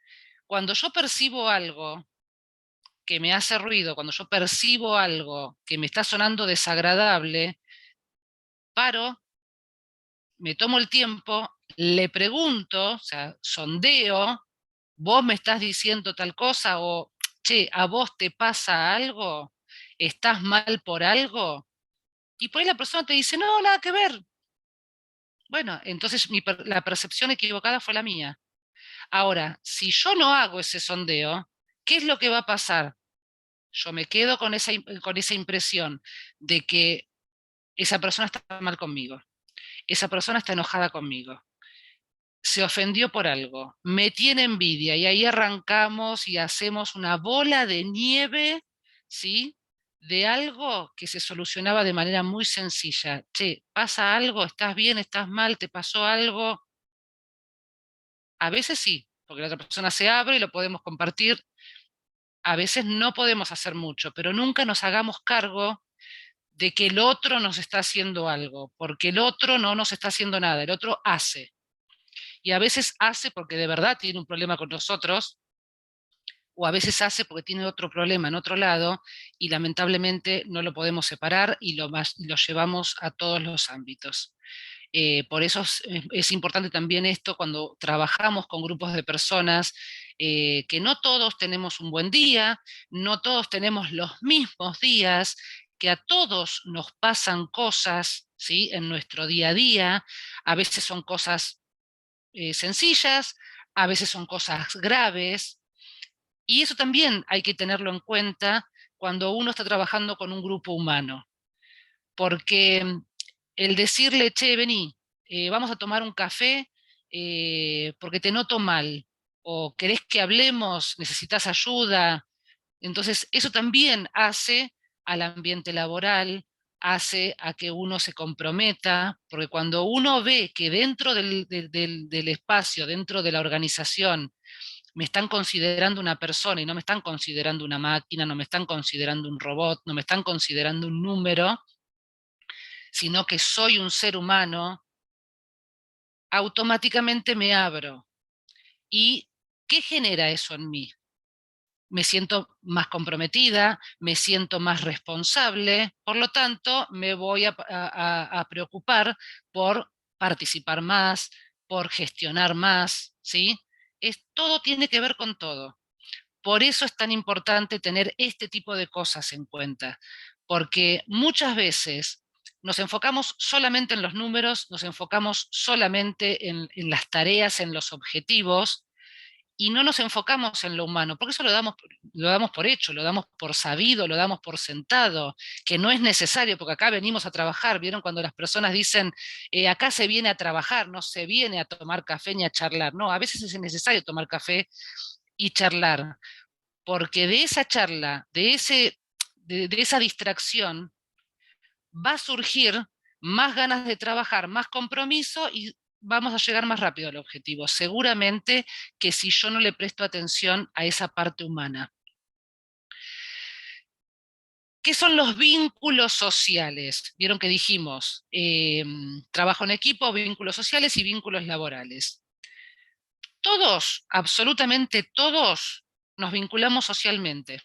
Cuando yo percibo algo que me hace ruido, cuando yo percibo algo que me está sonando desagradable, paro, me tomo el tiempo, le pregunto, o sea, sondeo, vos me estás diciendo tal cosa o, che, ¿a vos te pasa algo? ¿Estás mal por algo? Y por ahí la persona te dice, no, nada que ver. Bueno, entonces la percepción equivocada fue la mía. Ahora, si yo no hago ese sondeo, ¿qué es lo que va a pasar? Yo me quedo con esa impresión de que esa persona está mal conmigo, esa persona está enojada conmigo, se ofendió por algo, me tiene envidia y ahí arrancamos y hacemos una bola de nieve, ¿sí? De algo que se solucionaba de manera muy sencilla. Che, ¿pasa algo? ¿Estás bien? ¿Estás mal? ¿Te pasó algo? A veces sí, porque la otra persona se abre y lo podemos compartir. A veces no podemos hacer mucho, pero nunca nos hagamos cargo de que el otro nos está haciendo algo, porque el otro no nos está haciendo nada, el otro hace. Y a veces hace porque de verdad tiene un problema con nosotros, o a veces hace porque tiene otro problema en otro lado, y lamentablemente no lo podemos separar y lo llevamos a todos los ámbitos. Por eso es importante también esto cuando trabajamos con grupos de personas, que no todos tenemos un buen día, no todos tenemos los mismos días, que a todos nos pasan cosas, ¿sí?, en nuestro día a día. A veces son cosas sencillas, a veces son cosas graves, y eso también hay que tenerlo en cuenta cuando uno está trabajando con un grupo humano, porque el decirle, che, vení, vamos a tomar un café porque te noto mal, o querés que hablemos, necesitas ayuda, entonces eso también hace al ambiente laboral, hace a que uno se comprometa, porque cuando uno ve que dentro del espacio, dentro de la organización, me están considerando una persona y no me están considerando una máquina, no me están considerando un robot, no me están considerando un número, sino que soy un ser humano, automáticamente me abro. ¿Y qué genera eso en mí? Me siento más comprometida, me siento más responsable, por lo tanto me voy a preocupar por participar más, por gestionar más, ¿sí? Todo tiene que ver con todo. Por eso es tan importante tener este tipo de cosas en cuenta, porque muchas veces nos enfocamos solamente en los números, nos enfocamos solamente en las tareas, en los objetivos, y no nos enfocamos en lo humano, porque eso lo damos por hecho, lo damos por sabido, lo damos por sentado, que no es necesario, porque acá venimos a trabajar. ¿Vieron cuando las personas dicen, acá se viene a trabajar, no se viene a tomar café ni a charlar? No, a veces es necesario tomar café y charlar, porque de esa charla, de esa distracción, va a surgir más ganas de trabajar, más compromiso y vamos a llegar más rápido al objetivo. Seguramente que si yo no le presto atención a esa parte humana. ¿Qué son los vínculos sociales? Vieron que dijimos trabajo en equipo, vínculos sociales y vínculos laborales. Todos, absolutamente todos, nos vinculamos socialmente,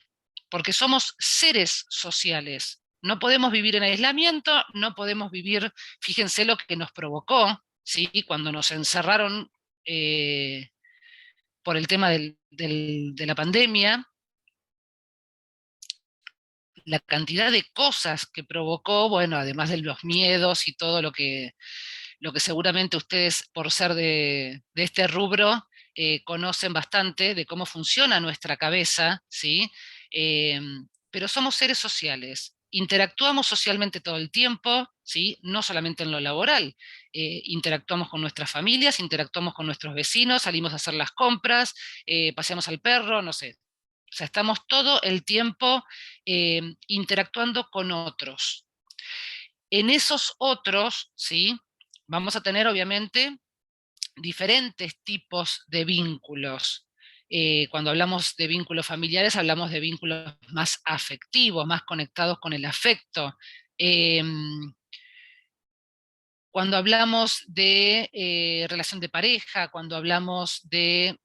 porque somos seres sociales. No podemos vivir en aislamiento, no podemos vivir, fíjense lo que nos provocó, ¿sí? Cuando nos encerraron eh, por el tema de la pandemia, la cantidad de cosas que provocó, bueno, además de los miedos y todo lo que seguramente ustedes, por ser de este rubro, conocen bastante de cómo funciona nuestra cabeza, ¿sí? Eh, pero somos seres sociales, interactuamos socialmente todo el tiempo, ¿sí? No solamente en lo laboral, interactuamos con nuestras familias, interactuamos con nuestros vecinos, salimos a hacer las compras, paseamos al perro, no sé. O sea, estamos todo el tiempo interactuando con otros. En esos otros, ¿sí? Vamos a tener obviamente diferentes tipos de vínculos. Cuando hablamos de vínculos familiares, hablamos de vínculos más afectivos, más conectados con el afecto. Eh, Cuando hablamos de relación de pareja, cuando hablamos de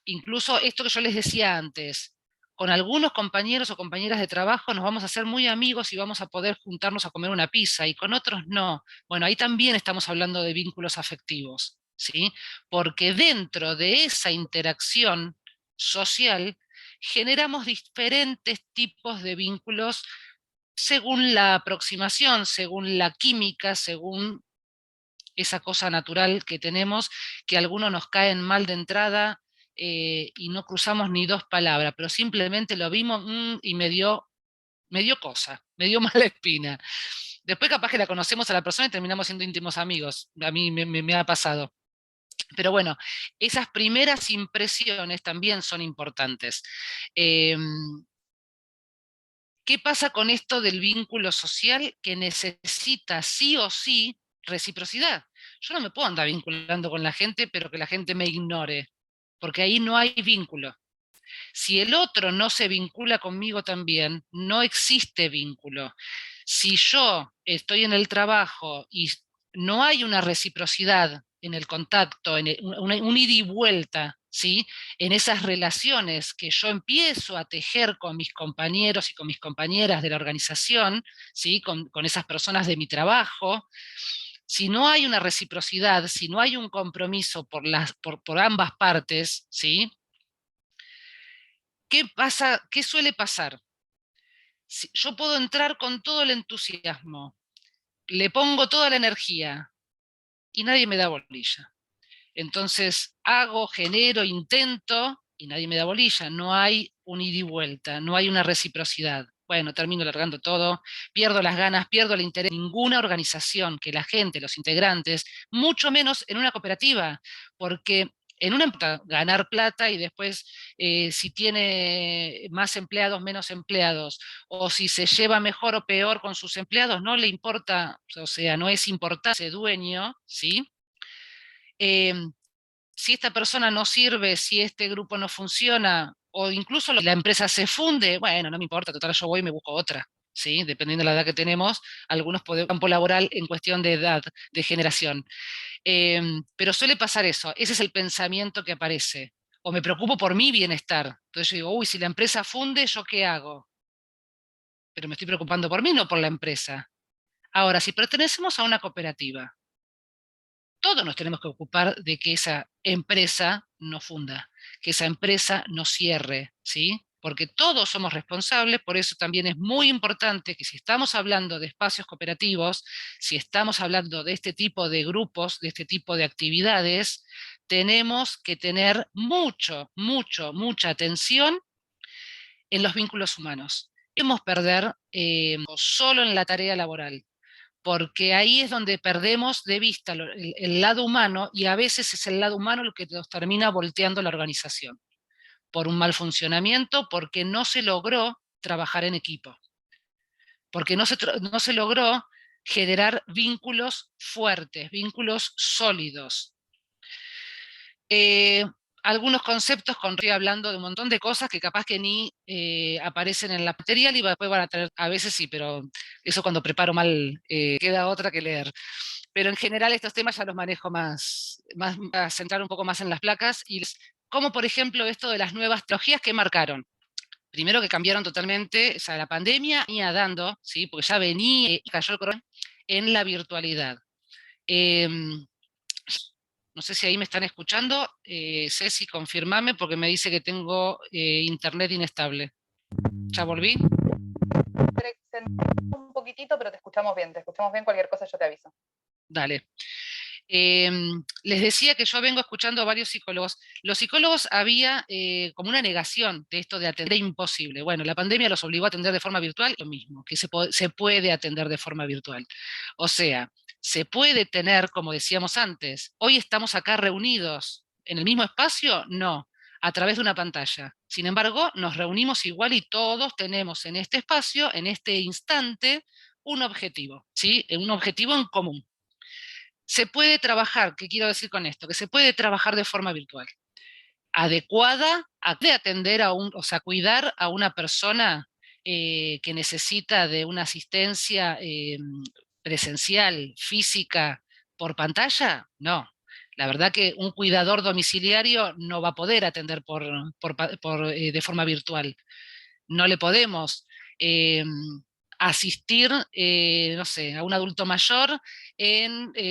incluso esto que yo les decía antes, con algunos compañeros o compañeras de trabajo nos vamos a hacer muy amigos y vamos a poder juntarnos a comer una pizza y con otros no. Bueno, ahí también estamos hablando de vínculos afectivos, ¿sí? Porque dentro de esa interacción social generamos diferentes tipos de vínculos según la aproximación, según la química, según esa cosa natural que tenemos, que a algunos nos caen mal de entrada y no cruzamos ni dos palabras, pero simplemente lo vimos y me dio cosa, me dio mala espina. Después capaz que la conocemos a la persona y terminamos siendo íntimos amigos. A mí me ha pasado. Pero bueno, esas primeras impresiones también son importantes. Eh, ¿Qué pasa con esto del vínculo social que necesita sí o sí reciprocidad? Yo no me puedo andar vinculando con la gente, pero que la gente me ignore, porque ahí no hay vínculo. Si el otro no se vincula conmigo también, no existe vínculo. Si yo estoy en el trabajo y no hay una reciprocidad en el contacto, un ida y vuelta, ¿sí? En esas relaciones que yo empiezo a tejer con mis compañeros y con mis compañeras de la organización, ¿sí? Con esas personas de mi trabajo, si no hay una reciprocidad, si no hay un compromiso por ambas partes, ¿sí? ¿Qué pasa? ¿Qué suele pasar? Si yo puedo entrar con todo el entusiasmo, le pongo toda la energía y nadie me da bolilla. Entonces hago, genero, intento y nadie me da bolilla. No hay un ida y vuelta, no hay una reciprocidad. Bueno, termino largando todo, pierdo las ganas, pierdo el interés en ninguna organización, que la gente, los integrantes, mucho menos en una cooperativa, porque En una empresa, ganar plata y después si tiene más empleados, menos empleados, o si se lleva mejor o peor con sus empleados, no le importa, o sea, no es importante ese dueño, ¿sí? Eh, si esta persona no sirve, si este grupo no funciona, o incluso la empresa se funde, bueno, no me importa, total, yo voy y me busco otra. ¿Sí? Dependiendo de la edad que tenemos, algunos podemos campo laboral en cuestión de edad, de generación. Pero suele pasar eso, ese es el pensamiento que aparece. O me preocupo por mi bienestar. Entonces yo digo, uy, si la empresa funde, ¿yo qué hago? Pero me estoy preocupando por mí, no por la empresa. Ahora, si pertenecemos a una cooperativa, todos nos tenemos que ocupar de que esa empresa no funda, que esa empresa no cierre, ¿sí? Porque todos somos responsables, por eso también es muy importante que si estamos hablando de espacios cooperativos, si estamos hablando de este tipo de grupos, de este tipo de actividades, tenemos que tener mucha atención en los vínculos humanos. No podemos perder solo en la tarea laboral, porque ahí es donde perdemos de vista el lado humano y a veces es el lado humano el que nos termina volteando la organización, por un mal funcionamiento, porque no se logró trabajar en equipo, porque no se logró generar vínculos fuertes, vínculos sólidos. Eh, Algunos conceptos, estoy hablando de un montón de cosas que capaz que ni aparecen en la material y después van a tener, a veces sí, pero eso cuando preparo mal queda otra que leer. Pero en general estos temas ya los manejo más a centrar un poco más en las placas y como por ejemplo esto de las nuevas tecnologías que marcaron. Primero que cambiaron totalmente, o sea, la pandemia venía dando, ¿sí? Porque ya venía y cayó el corona en la virtualidad. Eh, no sé si ahí me están escuchando. Ceci, confirmame porque me dice que tengo internet inestable. ¿Ya volví? Un poquitito, pero te escuchamos bien, cualquier cosa yo te aviso. Dale. Les decía que yo vengo escuchando a varios psicólogos. Los psicólogos había como una negación de esto de atender imposible. Bueno, la pandemia los obligó a atender de forma virtual, lo mismo, que se puede atender de forma virtual. O sea, se puede tener, como decíamos antes, hoy estamos acá reunidos en el mismo espacio, no, a través de una pantalla. Sin embargo, nos reunimos igual y todos tenemos en este espacio, en este instante, un objetivo, ¿sí? Un objetivo en común. Se puede trabajar, ¿qué quiero decir con esto? Que se puede trabajar de forma virtual, adecuada a de atender o sea, cuidar a una persona que necesita de una asistencia presencial, física, por pantalla, no. La verdad que un cuidador domiciliario no va a poder atender de forma virtual. No le podemos eh, asistir, no sé, a un adulto mayor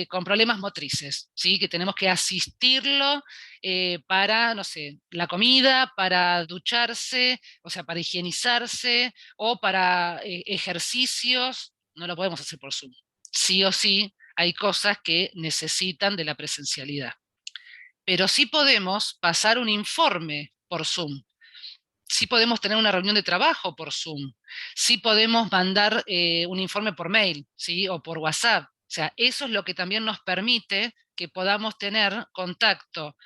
con problemas motrices, ¿sí? Que tenemos que asistirlo para, no sé, la comida, para ducharse, o sea, para higienizarse o para ejercicios, no lo podemos hacer por Zoom. Sí o sí, hay cosas que necesitan de la presencialidad. Pero sí podemos pasar un informe por Zoom, sí podemos tener una reunión de trabajo por Zoom, sí podemos mandar un informe por mail, ¿sí? O por WhatsApp. O sea, eso es lo que también nos permite que podamos tener contacto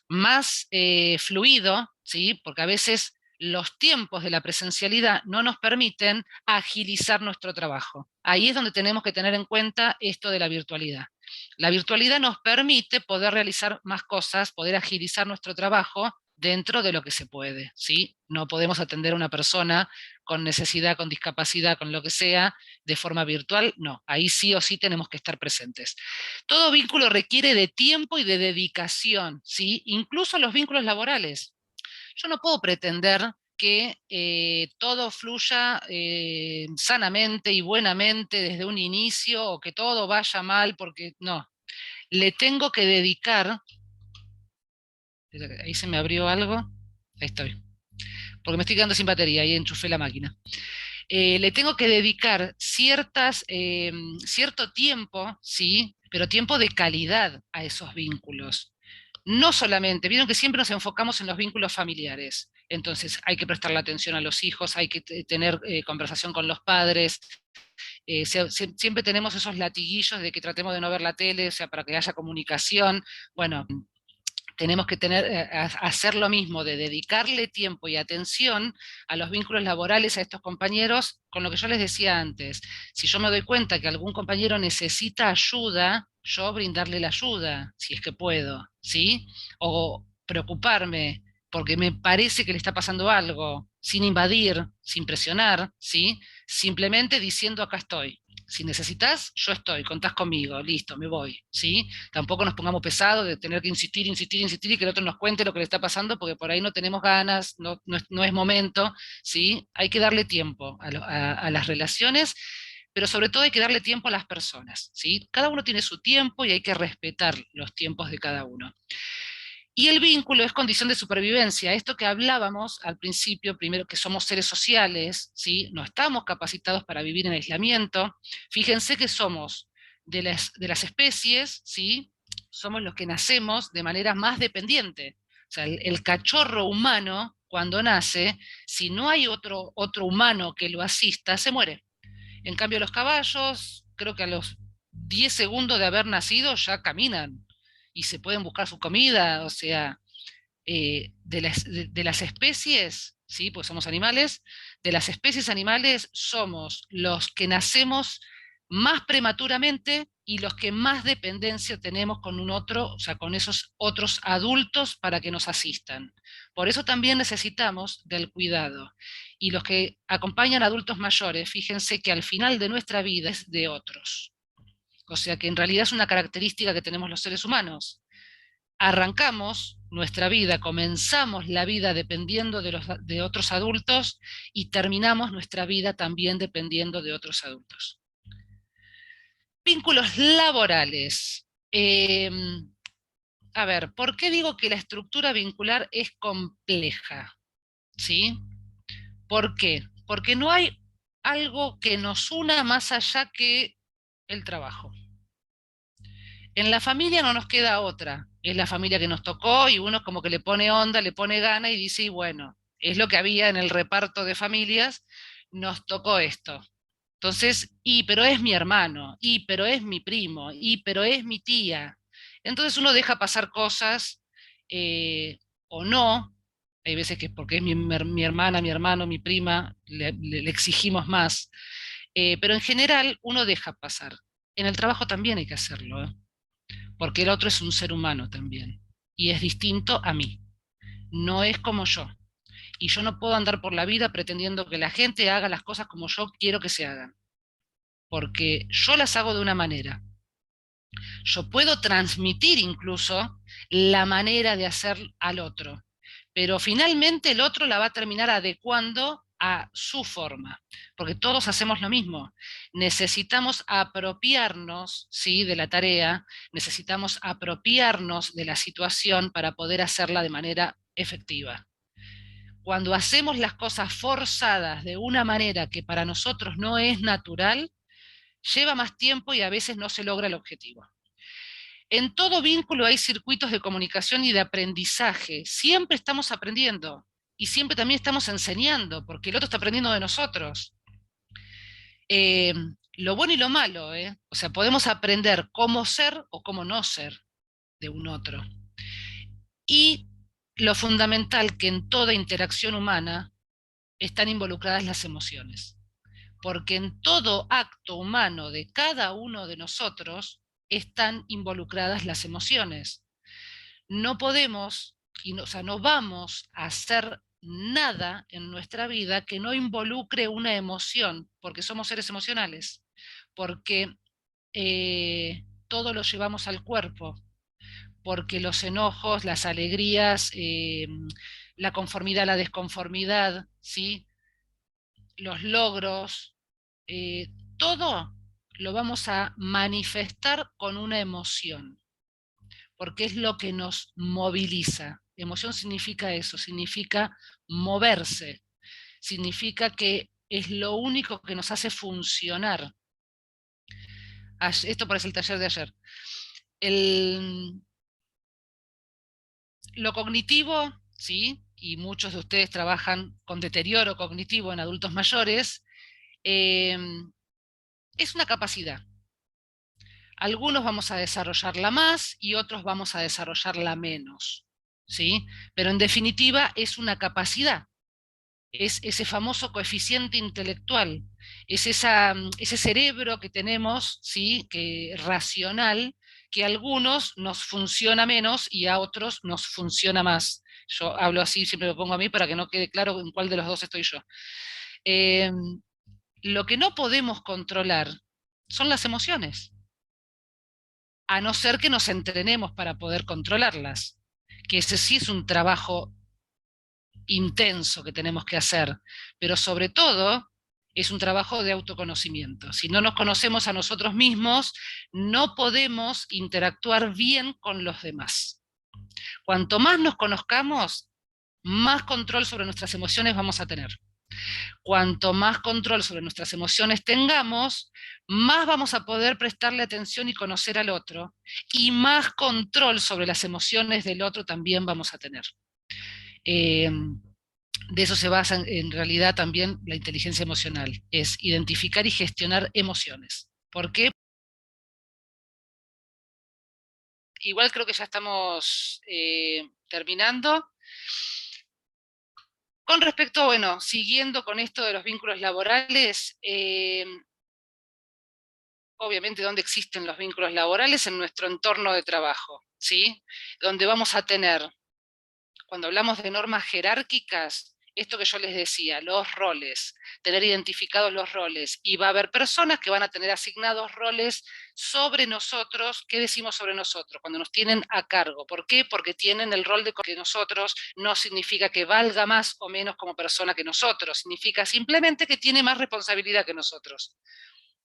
más fluido, ¿sí? Porque a veces los tiempos de la presencialidad no nos permiten agilizar nuestro trabajo. Ahí es donde tenemos que tener en cuenta esto de la virtualidad. La virtualidad nos permite poder realizar más cosas, poder agilizar nuestro trabajo dentro de lo que se puede, ¿sí? No podemos atender a una persona con necesidad, con discapacidad, con lo que sea, de forma virtual, no. Ahí sí o sí tenemos que estar presentes. Todo vínculo requiere de tiempo y de dedicación, ¿sí? Incluso los vínculos laborales. Yo no puedo pretender que todo fluya sanamente y buenamente desde un inicio o que todo vaya mal porque no. Le tengo que dedicar, ahí se me abrió algo, ahí estoy, porque me estoy quedando sin batería y enchufé la máquina. Le tengo que dedicar cierto tiempo, sí, pero tiempo de calidad a esos vínculos. No solamente, vieron que siempre nos enfocamos en los vínculos familiares. Entonces hay que prestarle atención a los hijos, hay que tener conversación con los padres. Siempre tenemos esos latiguillos de que tratemos de no ver la tele, o sea, para que haya comunicación. Bueno, tenemos que hacer lo mismo, de dedicarle tiempo y atención a los vínculos laborales a estos compañeros, con lo que yo les decía antes. Si yo me doy cuenta que algún compañero necesita ayuda, yo brindarle la ayuda, si es que puedo, ¿sí? O preocuparme porque me parece que le está pasando algo, sin invadir, sin presionar, ¿sí? Simplemente diciendo acá estoy. Si necesitas, yo estoy, contás conmigo, listo, me voy, ¿sí? Tampoco nos pongamos pesados de tener que insistir, insistir, insistir y que el otro nos cuente lo que le está pasando, porque por ahí no tenemos ganas, no es momento, ¿sí? Hay que darle tiempo a las relaciones, pero sobre todo hay que darle tiempo a las personas, ¿sí? Cada uno tiene su tiempo y hay que respetar los tiempos de cada uno. Y el vínculo es condición de supervivencia. Esto que hablábamos al principio, primero que somos seres sociales, ¿sí? No estamos capacitados para vivir en aislamiento. Fíjense que somos de las especies, ¿sí? Somos los que nacemos de manera más dependiente. O sea, el cachorro humano, cuando nace, si no hay otro humano que lo asista, se muere. En cambio, los caballos, creo que a los 10 segundos de haber nacido ya caminan y se pueden buscar su comida, o sea, de las especies, ¿sí? Pues somos animales, de las especies animales somos los que nacemos más prematuramente y los que más dependencia tenemos con un otro, o sea, con esos otros adultos para que nos asistan. Por eso también necesitamos del cuidado. Y los que acompañan a adultos mayores, fíjense que al final de nuestra vida es de otros. O sea que en realidad es una característica que tenemos los seres humanos. Arrancamos nuestra vida, comenzamos la vida dependiendo de otros adultos y terminamos nuestra vida también dependiendo de otros adultos. Vínculos laborales. A ver, ¿por qué digo que la estructura vincular es compleja? ¿Sí? ¿Por qué? Porque no hay algo que nos una más allá que el trabajo. En la familia no nos queda otra. Es la familia que nos tocó y uno como que le pone onda, le pone gana y dice, y bueno, es lo que había en el reparto de familias, nos tocó esto. Entonces, pero es mi hermano, pero es mi primo, pero es mi tía. Entonces uno deja pasar cosas o no. Hay veces que porque es mi hermana, mi hermano, mi prima, le exigimos más. Pero en general uno deja pasar. En el trabajo también hay que hacerlo, ¿eh? Porque el otro es un ser humano también. Y es distinto a mí. No es como yo. Y yo no puedo andar por la vida pretendiendo que la gente haga las cosas como yo quiero que se hagan. Porque yo las hago de una manera. Yo puedo transmitir incluso la manera de hacer al otro, pero finalmente el otro la va a terminar adecuando a su forma, porque todos hacemos lo mismo. Necesitamos apropiarnos, ¿sí?, de la tarea, necesitamos apropiarnos de la situación para poder hacerla de manera efectiva. Cuando hacemos las cosas forzadas de una manera que para nosotros no es natural, lleva más tiempo y a veces no se logra el objetivo. En todo vínculo hay circuitos de comunicación y de aprendizaje. Siempre estamos aprendiendo y siempre también estamos enseñando, porque el otro está aprendiendo de nosotros. Eh, lo bueno y lo malo, ¿eh? O sea, podemos aprender cómo ser o cómo no ser de un otro. Y lo fundamental que en toda interacción humana están involucradas las emociones, porque en todo acto humano de cada uno de nosotros están involucradas las emociones. No podemos, o sea, no vamos a hacer nada en nuestra vida que no involucre una emoción, porque somos seres emocionales, porque todo lo llevamos al cuerpo, porque los enojos, las alegrías, la conformidad, la desconformidad, ¿sí?, los logros, eh, todo lo vamos a manifestar con una emoción, porque es lo que nos moviliza. Emoción significa eso, significa moverse, significa que es lo único que nos hace funcionar. Esto parece el taller de ayer. Lo cognitivo, ¿sí? Y muchos de ustedes trabajan con deterioro cognitivo en adultos mayores, es una capacidad. Algunos vamos a desarrollarla más y otros vamos a desarrollarla menos. ¿sí? Pero en definitiva es una capacidad, es ese famoso coeficiente intelectual, es ese cerebro que tenemos, ¿sí? Que racional, que a algunos nos funciona menos y a otros nos funciona más. Yo hablo así, siempre lo pongo a mí para que no quede claro en cuál de los dos estoy yo. Eh, lo que no podemos controlar son las emociones, a no ser que nos entrenemos para poder controlarlas, que ese sí es un trabajo intenso que tenemos que hacer, pero sobre todo es un trabajo de autoconocimiento. Si no nos conocemos a nosotros mismos, no podemos interactuar bien con los demás. Cuanto más nos conozcamos, más control sobre nuestras emociones vamos a tener. Cuanto más control sobre nuestras emociones tengamos, más vamos a poder prestarle atención y conocer al otro, y más control sobre las emociones del otro también vamos a tener. Eh, de eso se basa en realidad también la inteligencia emocional, es identificar y gestionar emociones. ¿Por qué? Igual creo que ya estamos terminando. Con respecto, bueno, siguiendo con esto de los vínculos laborales, obviamente, ¿dónde existen los vínculos laborales? En nuestro entorno de trabajo, ¿sí? Donde vamos a tener, cuando hablamos de normas jerárquicas, esto que yo les decía, los roles, tener identificados los roles, y va a haber personas que van a tener asignados roles sobre nosotros. ¿Qué decimos sobre nosotros? Cuando nos tienen a cargo. ¿Por qué? Porque tienen el rol de que nosotros, no significa que valga más o menos como persona que nosotros, significa simplemente que tiene más responsabilidad que nosotros,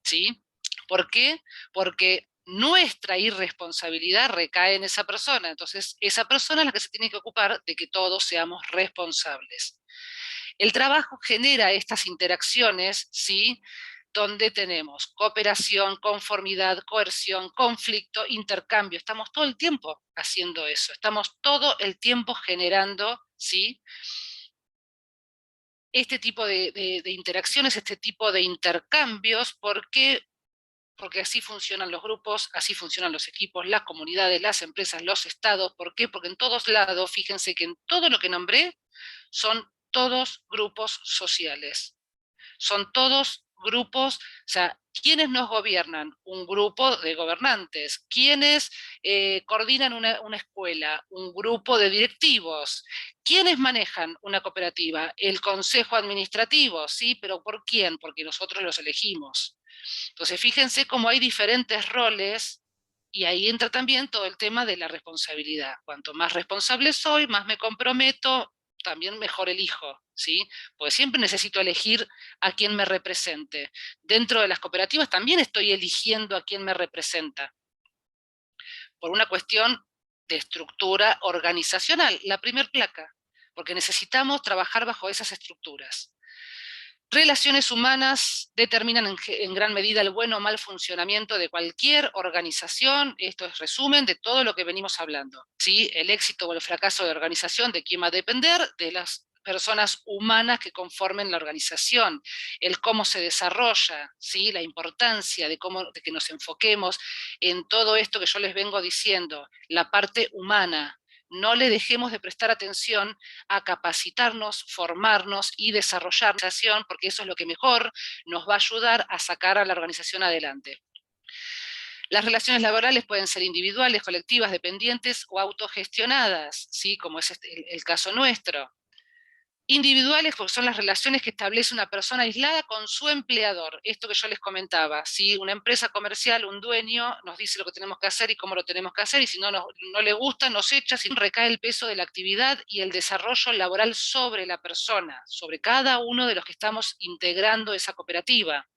¿sí? ¿Por qué? Porque nuestra irresponsabilidad recae en esa persona. Entonces, esa persona es la que se tiene que ocupar de que todos seamos responsables. El trabajo genera estas interacciones, ¿sí? Donde tenemos cooperación, conformidad, coerción, conflicto, intercambio. Estamos todo el tiempo haciendo eso. Estamos todo el tiempo generando, ¿sí? Este tipo de interacciones, este tipo de intercambios, porque así funcionan los grupos, así funcionan los equipos, las comunidades, las empresas, los estados. ¿Por qué? Porque en todos lados, fíjense que en todo lo que nombré, son todos grupos sociales. Son todos grupos, o sea, ¿quiénes nos gobiernan? Un grupo de gobernantes. ¿Quiénes coordinan una escuela? Un grupo de directivos. ¿Quiénes manejan una cooperativa? El consejo administrativo, ¿sí? ¿Pero por quién? Porque nosotros los elegimos. Entonces, fíjense cómo hay diferentes roles, y ahí entra también todo el tema de la responsabilidad. Cuanto más responsable soy, más me comprometo, también mejor elijo, ¿sí? Porque siempre necesito elegir a quien me represente. Dentro de las cooperativas también estoy eligiendo a quien me representa, por una cuestión de estructura organizacional, la primer placa, porque necesitamos trabajar bajo esas estructuras. Relaciones humanas determinan en gran medida el buen o mal funcionamiento de cualquier organización. Esto es resumen de todo lo que venimos hablando, ¿sí? El éxito o el fracaso de la organización, ¿de quién va a depender? De las personas humanas que conformen la organización, el cómo se desarrolla, ¿sí? La importancia de que nos enfoquemos en todo esto que yo les vengo diciendo, la parte humana. No le dejemos de prestar atención a capacitarnos, formarnos y desarrollar la organización, porque eso es lo que mejor nos va a ayudar a sacar a la organización adelante. Las relaciones laborales pueden ser individuales, colectivas, dependientes o autogestionadas, ¿sí? Como es el caso nuestro. Individuales, porque son las relaciones que establece una persona aislada con su empleador. Esto que yo les comentaba, si una empresa comercial, un dueño, nos dice lo que tenemos que hacer y cómo lo tenemos que hacer, y si no, no le gusta, nos echa, si no, recae el peso de la actividad y el desarrollo laboral sobre la persona, sobre cada uno de los que estamos integrando esa cooperativa,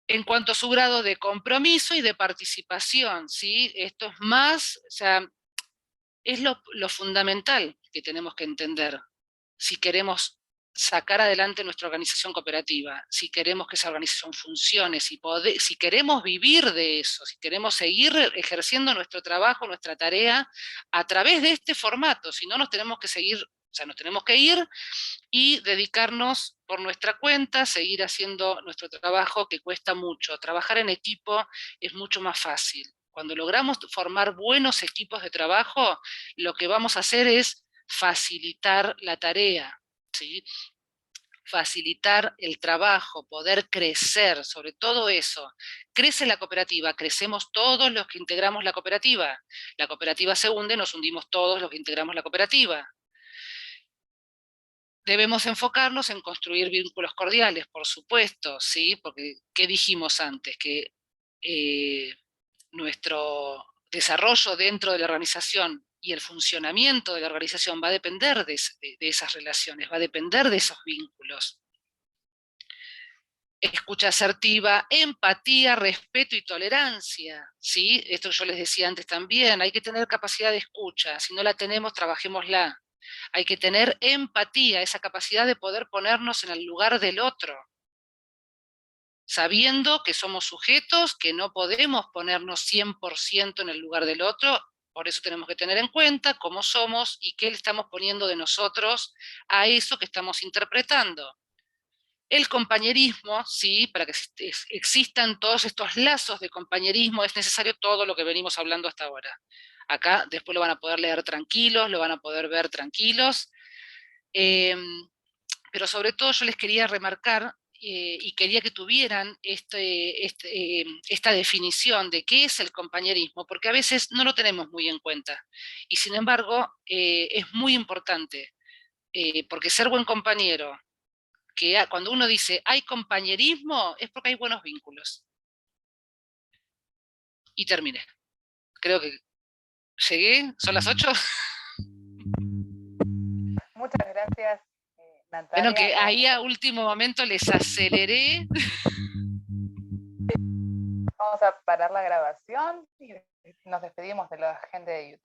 en cuanto a su grado de compromiso y de participación, ¿sí? Esto es más, o sea, es lo fundamental que tenemos que entender si queremos sacar adelante nuestra organización cooperativa, si queremos que esa organización funcione, si queremos vivir de eso, si queremos seguir ejerciendo nuestro trabajo, nuestra tarea a través de este formato. Si no, nos tenemos que seguir, o sea, nos tenemos que ir y dedicarnos por nuestra cuenta, seguir haciendo nuestro trabajo, que cuesta mucho. Trabajar en equipo es mucho más fácil. Cuando logramos formar buenos equipos de trabajo, lo que vamos a hacer es facilitar la tarea, ¿sí? Facilitar el trabajo, poder crecer, sobre todo eso. Crece la cooperativa, crecemos todos los que integramos la cooperativa se hunde, nos hundimos todos los que integramos la cooperativa. Debemos enfocarnos en construir vínculos cordiales, por supuesto, ¿sí? Porque, ¿qué dijimos antes? Que nuestro desarrollo dentro de la organización y el funcionamiento de la organización va a depender de esas relaciones, va a depender de esos vínculos. Escucha asertiva, empatía, respeto y tolerancia, ¿sí? Esto que yo les decía antes también, hay que tener capacidad de escucha, si no la tenemos, trabajémosla. Hay que tener empatía, esa capacidad de poder ponernos en el lugar del otro, sabiendo que somos sujetos, que no podemos ponernos 100% en el lugar del otro, por eso tenemos que tener en cuenta cómo somos y qué le estamos poniendo de nosotros a eso que estamos interpretando. El compañerismo, sí, para que existan todos estos lazos de compañerismo es necesario todo lo que venimos hablando hasta ahora. Acá después lo van a poder leer tranquilos, lo van a poder ver tranquilos, pero sobre todo yo les quería remarcar y quería que tuvieran esta definición de qué es el compañerismo, porque a veces no lo tenemos muy en cuenta, y sin embargo es muy importante, porque ser buen compañero, cuando uno dice hay compañerismo, es porque hay buenos vínculos. Y terminé. Creo que llegué, son las 8. Muchas gracias, Bueno, Natalia. que ahí a último momento les aceleré. Vamos a parar la grabación y nos despedimos de la gente de YouTube.